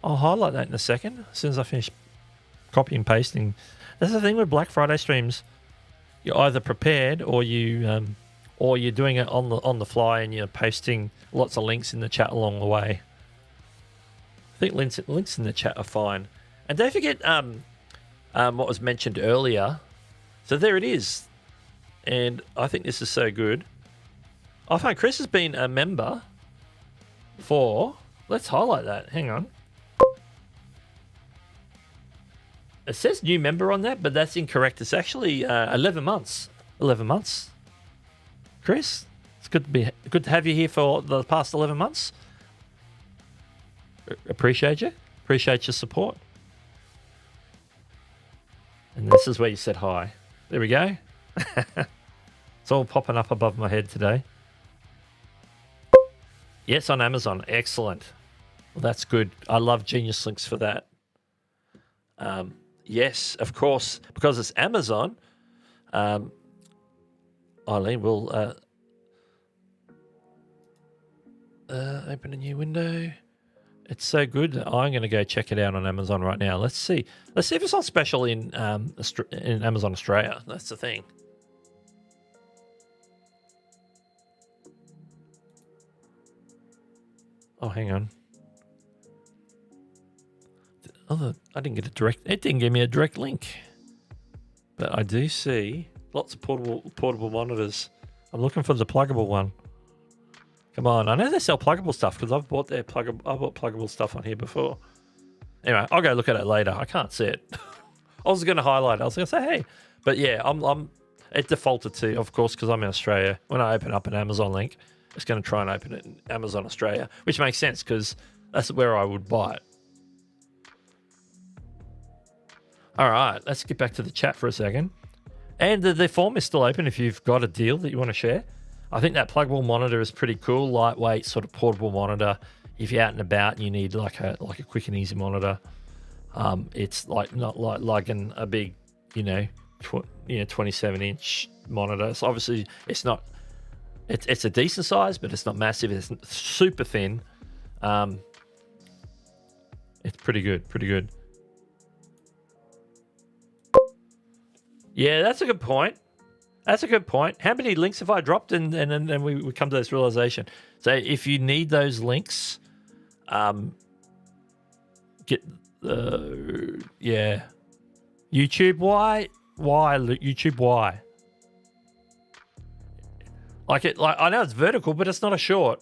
I'll highlight that in a second as soon as I finish copy and pasting. That's the thing with Black Friday streams. You're either prepared or you're doing it on the fly and you're pasting lots of links in the chat along the way. I think links in the chat are fine. And don't forget what was mentioned earlier. So there it is. And I think this is so good. I find Chris has been a member for... Let's highlight that. Hang on. It says new member on that, but that's incorrect. It's actually 11 months. 11 months. Chris, it's good to have you here for the past 11 months. Appreciate you. Appreciate your support. And this is where you said hi. There we go. It's all popping up above my head today. Yes, on Amazon. Excellent. Well, that's good. I love Genius Links for that. Yes, of course, because it's Amazon. Eileen will open a new window. It's so good. I'm going to go check it out on Amazon right now. Let's see. Let's see if it's on special in Amazon Australia. That's the thing. Oh, hang on. Oh, I didn't get a direct. It didn't give me a direct link, but I do see lots of portable monitors. I'm looking for the pluggable one. Come on, I know they sell pluggable stuff because I've bought pluggable stuff on here before. Anyway, I'll go look at it later. I can't see it. I was going to highlight it. I was going to say, hey, but yeah, it defaulted to, of course, because I'm in Australia. When I open up an Amazon link, it's going to try and open it in Amazon Australia, which makes sense because that's where I would buy it. All right, let's get back to the chat for a second. And the form is still open if you've got a deal that you want to share. I think that pluggable monitor is pretty cool, lightweight, sort of portable monitor. If you're out and about and you need like a quick and easy monitor, it's like not like lugging a big, 27-inch monitor. So obviously it's not. It's a decent size, but it's not massive. It's super thin. It's pretty good. Pretty good. Yeah, that's a good point. That's a good point. How many links have I dropped? And then we come to this realization. So if you need those links, get yeah. YouTube, why? YouTube, why? Like I know it's vertical, but it's not a short.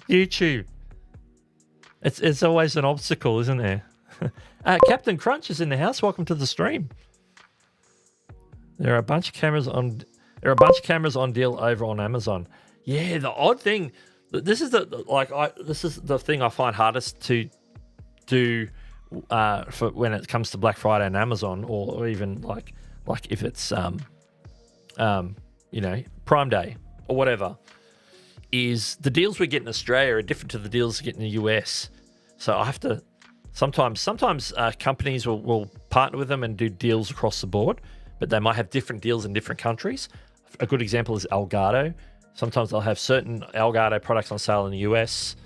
YouTube. It's always an obstacle, isn't there? Captain Crunch is in the house. Welcome to the stream. There are a bunch of cameras on deal over on Amazon. Yeah, the odd thing. This is the thing I find hardest to do for when it comes to Black Friday and Amazon, or even like if it's Prime Day or whatever, is the deals we get in Australia are different to the deals we get in the US. So I have to. Sometimes companies will partner with them and do deals across the board, but they might have different deals in different countries. A good example is Elgato. Sometimes they'll have certain Elgato products on sale in the US,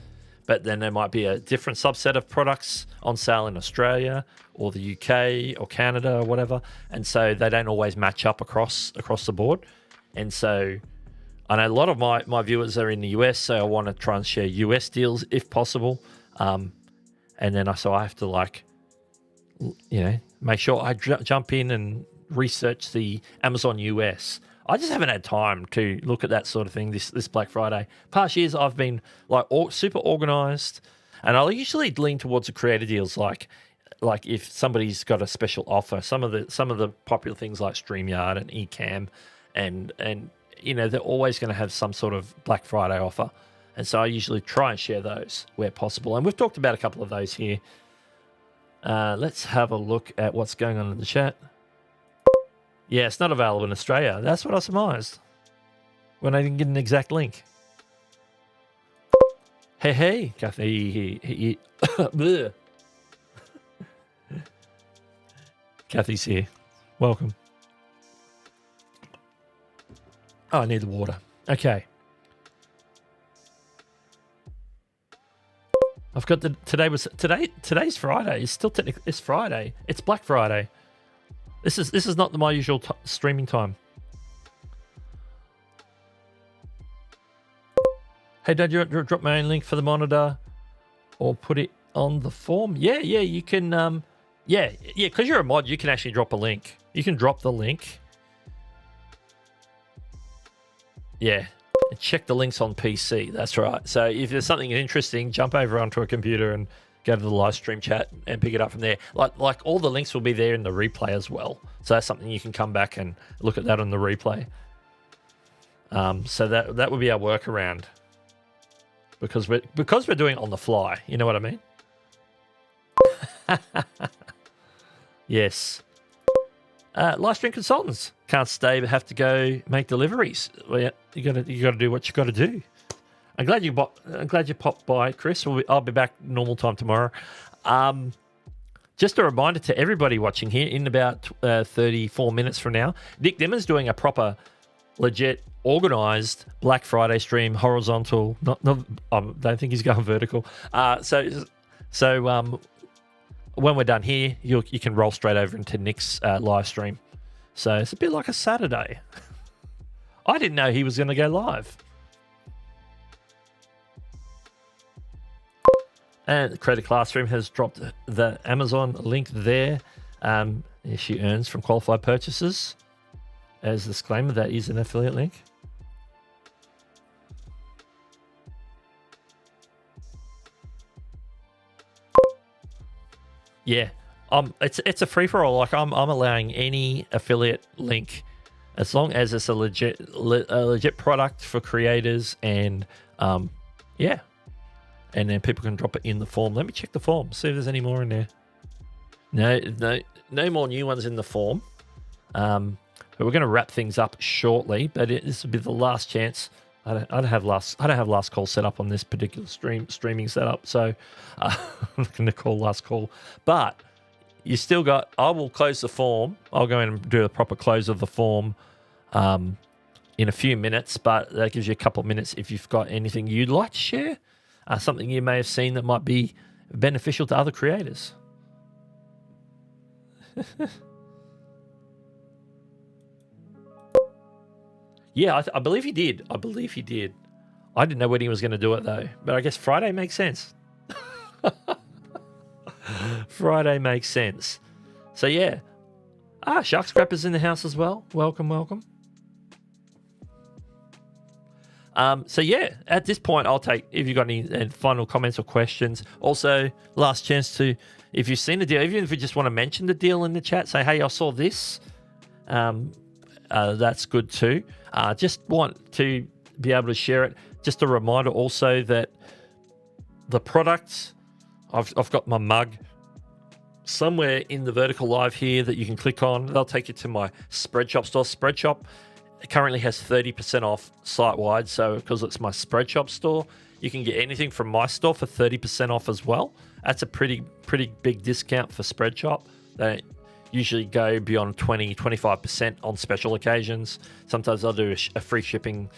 but then there might be a different subset of products on sale in Australia or the UK or Canada or whatever. And so they don't always match up across the board. And so I know a lot of my viewers are in the US, so I want to try and share US deals if possible. And then I have to make sure I jump in and research the Amazon US. I just haven't had time to look at that sort of thing this Black Friday. Past years I've been super organized, and I'll usually lean towards the creator deals, like if somebody's got a special offer. Some of the popular things like StreamYard and Ecamm, and they're always going to have some sort of Black Friday offer. And so I usually try and share those where possible. And we've talked about a couple of those here. Let's have a look at what's going on in the chat. Yeah, it's not available in Australia. That's what I surmised when I didn't get an exact link. Hey, Kathy. Kathy's here. Welcome. Oh, I need the water. Okay. I've got today's Friday. It's still technically it's Friday. It's Black Friday. This is not my usual streaming time. Hey, Dad, you drop my own link for the monitor, or put it on the form? Yeah, you can. Yeah, because you're a mod, you can actually drop a link. You can drop the link. Yeah, and check the links on PC. That's right. So if there's something interesting, jump over onto a computer and go to the live stream chat and pick it up from there. Like all the links will be there in the replay as well. So that's something you can come back and look at that on the replay. So that would be our workaround. Because we're doing it on the fly. You know what I mean? Yes. Live stream consultants can't stay but have to go make deliveries. Well, yeah, you got to do what you got to do. I'm glad you popped by, Chris. I'll be back normal time tomorrow. Just a reminder to everybody watching here, in about 34 minutes from now, Nick Dimmon's doing a proper, legit, organised Black Friday stream, horizontal. Not I don't think he's going vertical. So when we're done here, you can roll straight over into Nick's live stream. So it's a bit like a Saturday. I didn't know he was going to go live. And the Credit Classroom has dropped the Amazon link there. She earns from qualified purchases. As a disclaimer, that is an affiliate link. Yeah, it's a free for all. Like I'm allowing any affiliate link, as long as it's a legit product for creators, and yeah, and then people can drop it in the form. Let me check the form, see if there's any more in there. No more new ones in the form. But we're going to wrap things up shortly. But this will be the last chance. I don't have last call set up on this particular streaming setup, so I'm not going to call last call. But you still got. I will close the form. I'll go in and do a proper close of the form in a few minutes. But that gives you a couple of minutes if you've got anything you'd like to share, something you may have seen that might be beneficial to other creators. Yeah, I believe he did. I didn't know when he was going to do it, though. But I guess Friday makes sense. Friday makes sense. So, yeah. Shark Scrapper's in the house as well. Welcome. So, yeah, at this point, I'll take, if you've got any final comments or questions. Also, last chance to, if you've seen the deal, even if you just want to mention the deal in the chat, say, hey, I saw this. That's good too. Just want to be able to share it. Just a reminder also that the products, I've got my mug somewhere in the vertical live here that you can click on. They'll take you to my Spreadshop store. Spreadshop currently has 30% off site-wide. So because it's my Spreadshop store, you can get anything from my store for 30% off as well. That's a pretty big discount for Spreadshop. They usually go beyond 20-25% on special occasions. Sometimes I'll do a free shipping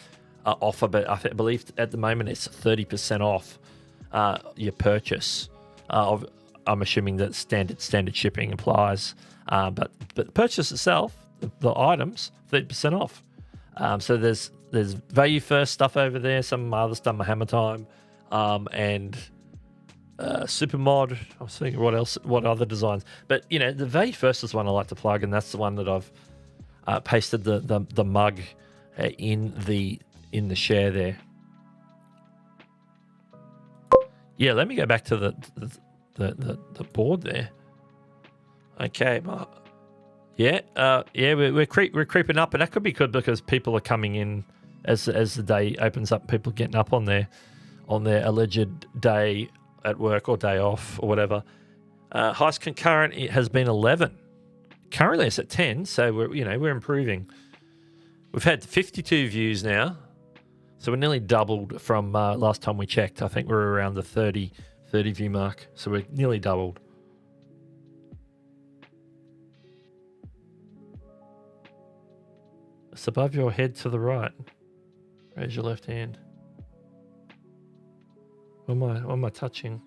offer, but I believe at the moment it's 30% off your purchase. I'm assuming that standard shipping applies, but the purchase itself, the items, 30% off. So there's value first stuff over there. Some of my other stuff, my Hammer Time, and Supermod. I was thinking what other designs, but the Value First is one I like to plug, and that's the one that I've pasted the mug in the share there. Yeah, let me go back to the board there. Okay, we're creeping up, and that could be good because people are coming in as the day opens up. People getting up on their alleged day at work or day off or whatever. Highest concurrent, it has been 11. Currently it's at 10, so we're improving. We've had 52 views now, so we're nearly doubled from last time we checked. I think we're around the 30 view mark, so we're nearly doubled. It's above your head to the right. Raise your left hand. What am I touching?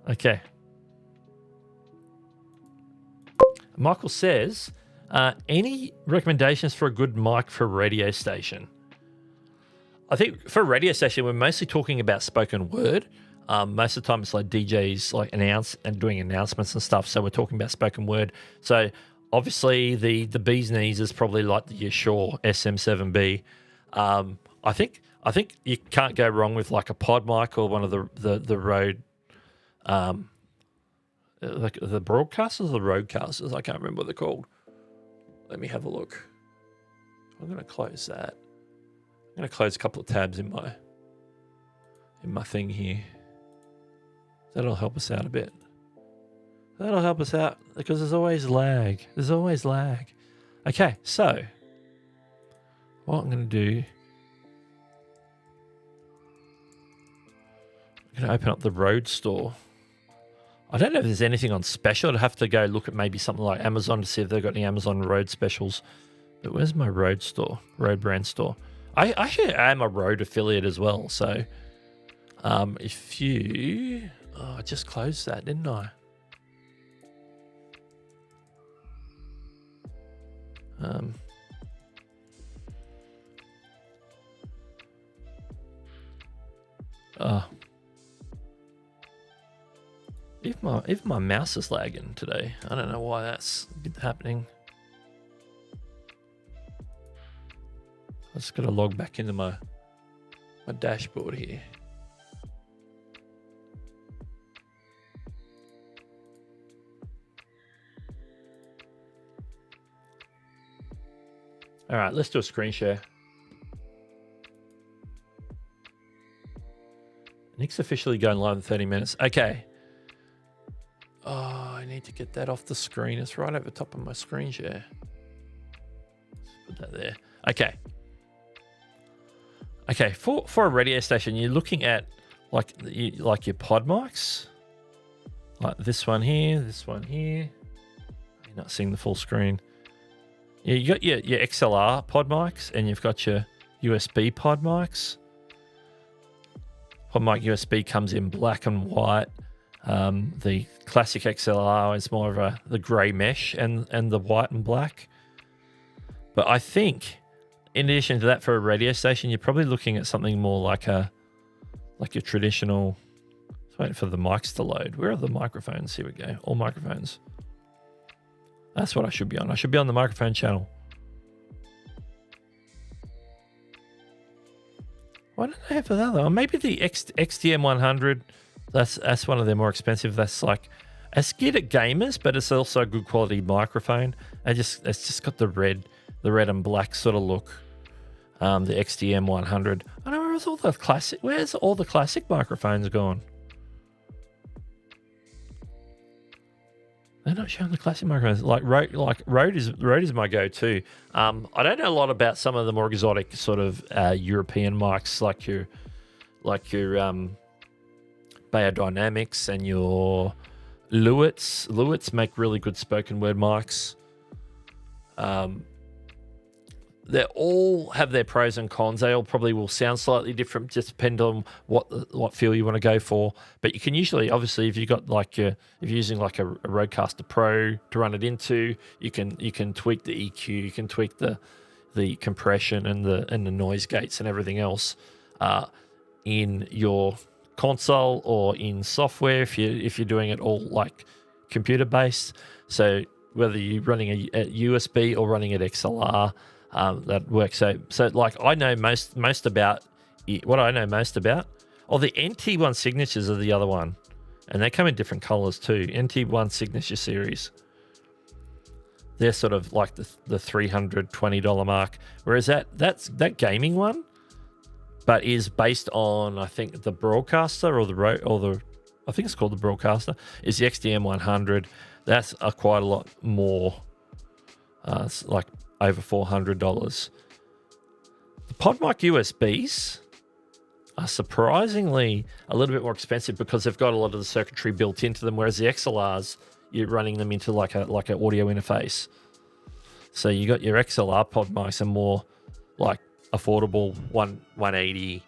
Okay. Michael says, any recommendations for a good mic for a radio station? I think for a radio station, we're mostly talking about spoken word. Most of the time, it's like DJs like announce and doing announcements and stuff. So we're talking about spoken word. So obviously, the bee's knees is probably like the Shure SM7B. I think you can't go wrong with like a pod mic or one of the Rode, like the broadcasters or the roadcasters. I can't remember what they're called. Let me have a look. I'm going to close that. I'm going to close a couple of tabs in my thing here. That'll help us out a bit. That'll help us out because there's always lag. There's always lag. Okay, so what I'm going to do, I'm going to open up the Rode store. I don't know if there's anything on special. I'd have to go look at maybe something like Amazon to see if they've got any Amazon Rode specials. But where's my Rode store? Rode brand store. I actually am a Rode affiliate as well. So if you... Oh, I just closed that, didn't I? If my mouse is lagging today, I don't know why that's happening. I just got to log back into my dashboard here. All right, let's do a screen share. Nick's officially going live in 30 minutes. Okay. Oh, I need to get that off the screen. It's right over the top of my screen share. Let's put that there. Okay. Okay, for a radio station, you're looking at like your pod mics. Like this one here, this one here. You're not seeing the full screen. Yeah, you got your XLR pod mics and you've got your USB pod mics. Pod mic USB comes in black and white. The classic XLR is more of the grey mesh and the white and black. But I think in addition to that, for a radio station, you're probably looking at something more like your traditional. Just waiting for the mics to load. Where are the microphones? Here we go. All microphones. That's what I should be on. I should be on the microphone channel. Why don't I have that though? Maybe the XDM 100. That's one of their more expensive. That's like it's geared at gamers, but it's also a good quality microphone. It's just got the red and black sort of look. The XDM 100. I know where's all the classic microphones gone? They're not showing the classic microphones. Like Rode is my go-to. I don't know a lot about some of the more exotic sort of European mics, like your Biodynamics and your Lewitts. Lewitts make really good spoken word mics. They all have their pros and cons. They all probably will sound slightly different, just depend on what feel you want to go for. But you can usually, obviously, if you're using like a Rodecaster Pro to run it into, you can tweak the EQ, you can tweak the compression and the noise gates and everything else in your console or in software if you're doing it all like computer based. So whether you're running a USB or running it XLR. That works. So like I know most about what I know most about. Oh, the NT1 signatures are the other one, and they come in different colors too. NT1 signature series. They're sort of like the $320 mark, whereas that gaming one, but is based on I think the Broadcaster I think it's called the Broadcaster is the XDM 100. That's quite a lot more. It's like over $400. The PodMic USBs are surprisingly a little bit more expensive because they've got a lot of the circuitry built into them, whereas the XLRs, you're running them into like an audio interface. So you got your XLR pod mics are more like affordable 180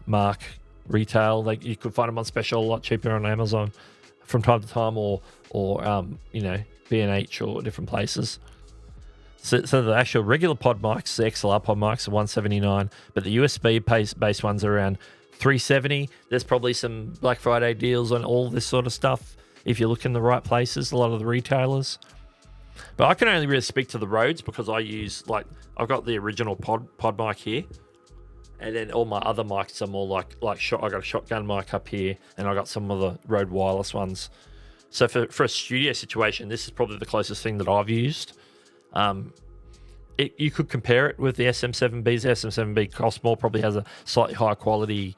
mark retail. Like you could find them on special a lot cheaper on Amazon from time to time, or B&H or different places. So the actual regular pod mics, the XLR pod mics, are $179, but the USB-based ones are around $370. There's probably some Black Friday deals on all this sort of stuff if you look in the right places, a lot of the retailers. But I can only really speak to the Rhodes because I've got the original pod mic here, and then all my other mics are more like I got a shotgun mic up here, and I got some of the Rode wireless ones. So for a studio situation, this is probably the closest thing that I've used. You could compare it with the SM7Bs. The SM7B costs more, probably has a slightly higher quality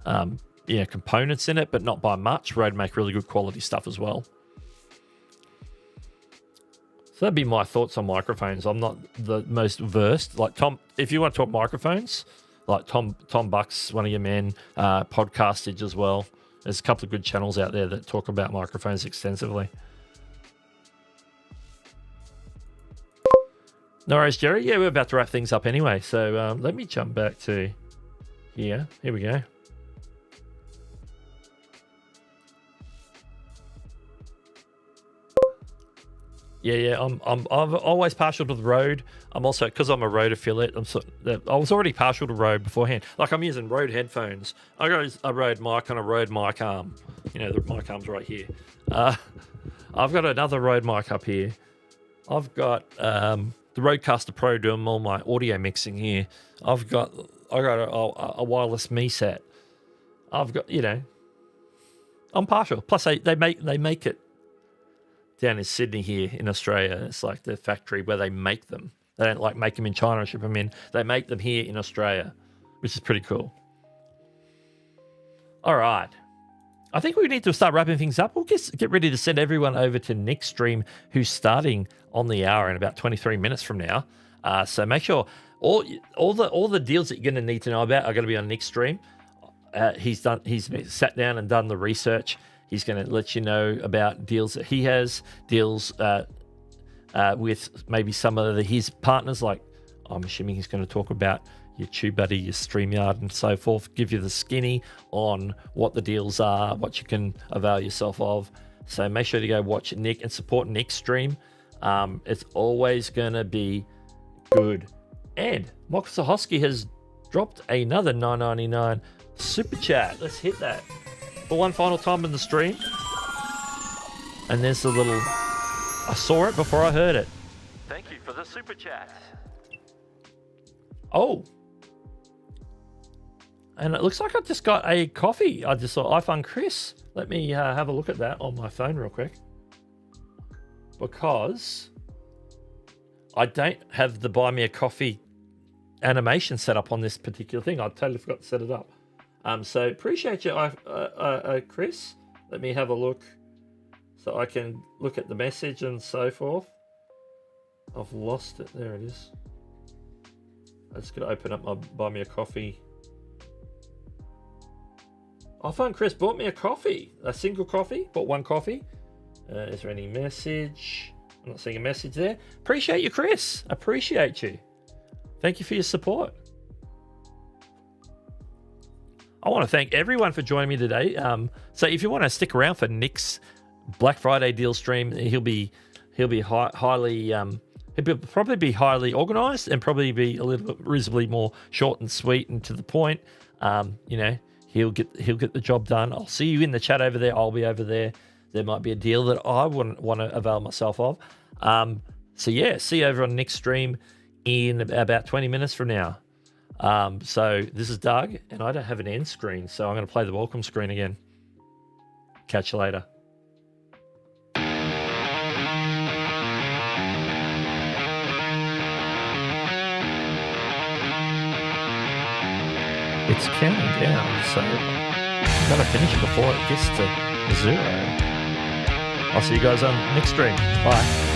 components in it, but not by much. Rode make really good quality stuff as well. So that'd be my thoughts on microphones. I'm not the most versed. Like Tom, if you want to talk microphones, like Tom Buck's one of your men, Podcastage as well. There's a couple of good channels out there that talk about microphones extensively. No worries, Jerry. Yeah, we're about to wrap things up anyway. So let me jump back to here. Here we go. Yeah. I'm always partial to the Rode. I'm also, because I'm a Rode affiliate, I was already partial to Rode beforehand. Like I'm using Rode headphones. I got a Rode mic and a Rode mic arm. The mic arm's right here. I've got another Rode mic up here. I've got the Rodecaster Pro doing all my audio mixing here. I got a wireless Me set. I've got, I'm partial. Plus they make it down in Sydney here in Australia. It's like the factory where they make them. They don't make them in China and ship them in. They make them here in Australia, which is pretty cool. All right. I think we need to start wrapping things up. We'll get ready to send everyone over to Nick's stream, who's starting on the hour in about 23 minutes from now. So make sure all the deals that you're going to need to know about are going to be on Nick's stream. He's sat down and done the research. He's going to let you know about deals that he has, deals with maybe some of his partners. Like I'm assuming he's going to talk about your TubeBuddy, your StreamYard, and so forth. Give you the skinny on what the deals are, what you can avail yourself of. So make sure to go watch Nick and support Nick's stream. It's always going to be good. And Mok Sahosky has dropped another $9.99 super chat. Let's hit that for one final time in the stream. And there's a little... I saw it before I heard it. Thank you for the super chat. Oh. And it looks like I just got a coffee. I just saw iPhone Chris. Let me have a look at that on my phone real quick. Because I don't have the buy me a coffee animation set up on this particular thing. I totally forgot to set it up. So appreciate you, Chris. Let me have a look so I can look at the message and so forth. I've lost it. There it is. I'm just going to open up my buy me a coffee. iPhone Chris bought me a coffee, a single coffee, bought one coffee. Is there any message? I'm not seeing a message there. Appreciate you, Chris. Appreciate you. Thank you for your support. I want to thank everyone for joining me today. So if you want to stick around for Nick's Black Friday deal stream, he'll be highly he'll probably be highly organized and probably be a little bit reasonably more short and sweet and to the point. He'll get the job done. I'll see you in the chat over there. I'll be over there. There might be a deal that I wouldn't want to avail myself of. So yeah, see you over on Nick's stream in about 20 minutes from now. So this is Doug, and I don't have an end screen, so I'm going to play the welcome screen again. Catch you later. It's counting down, so I've got to finish it before it gets to 0. I'll see you guys on next stream. Bye.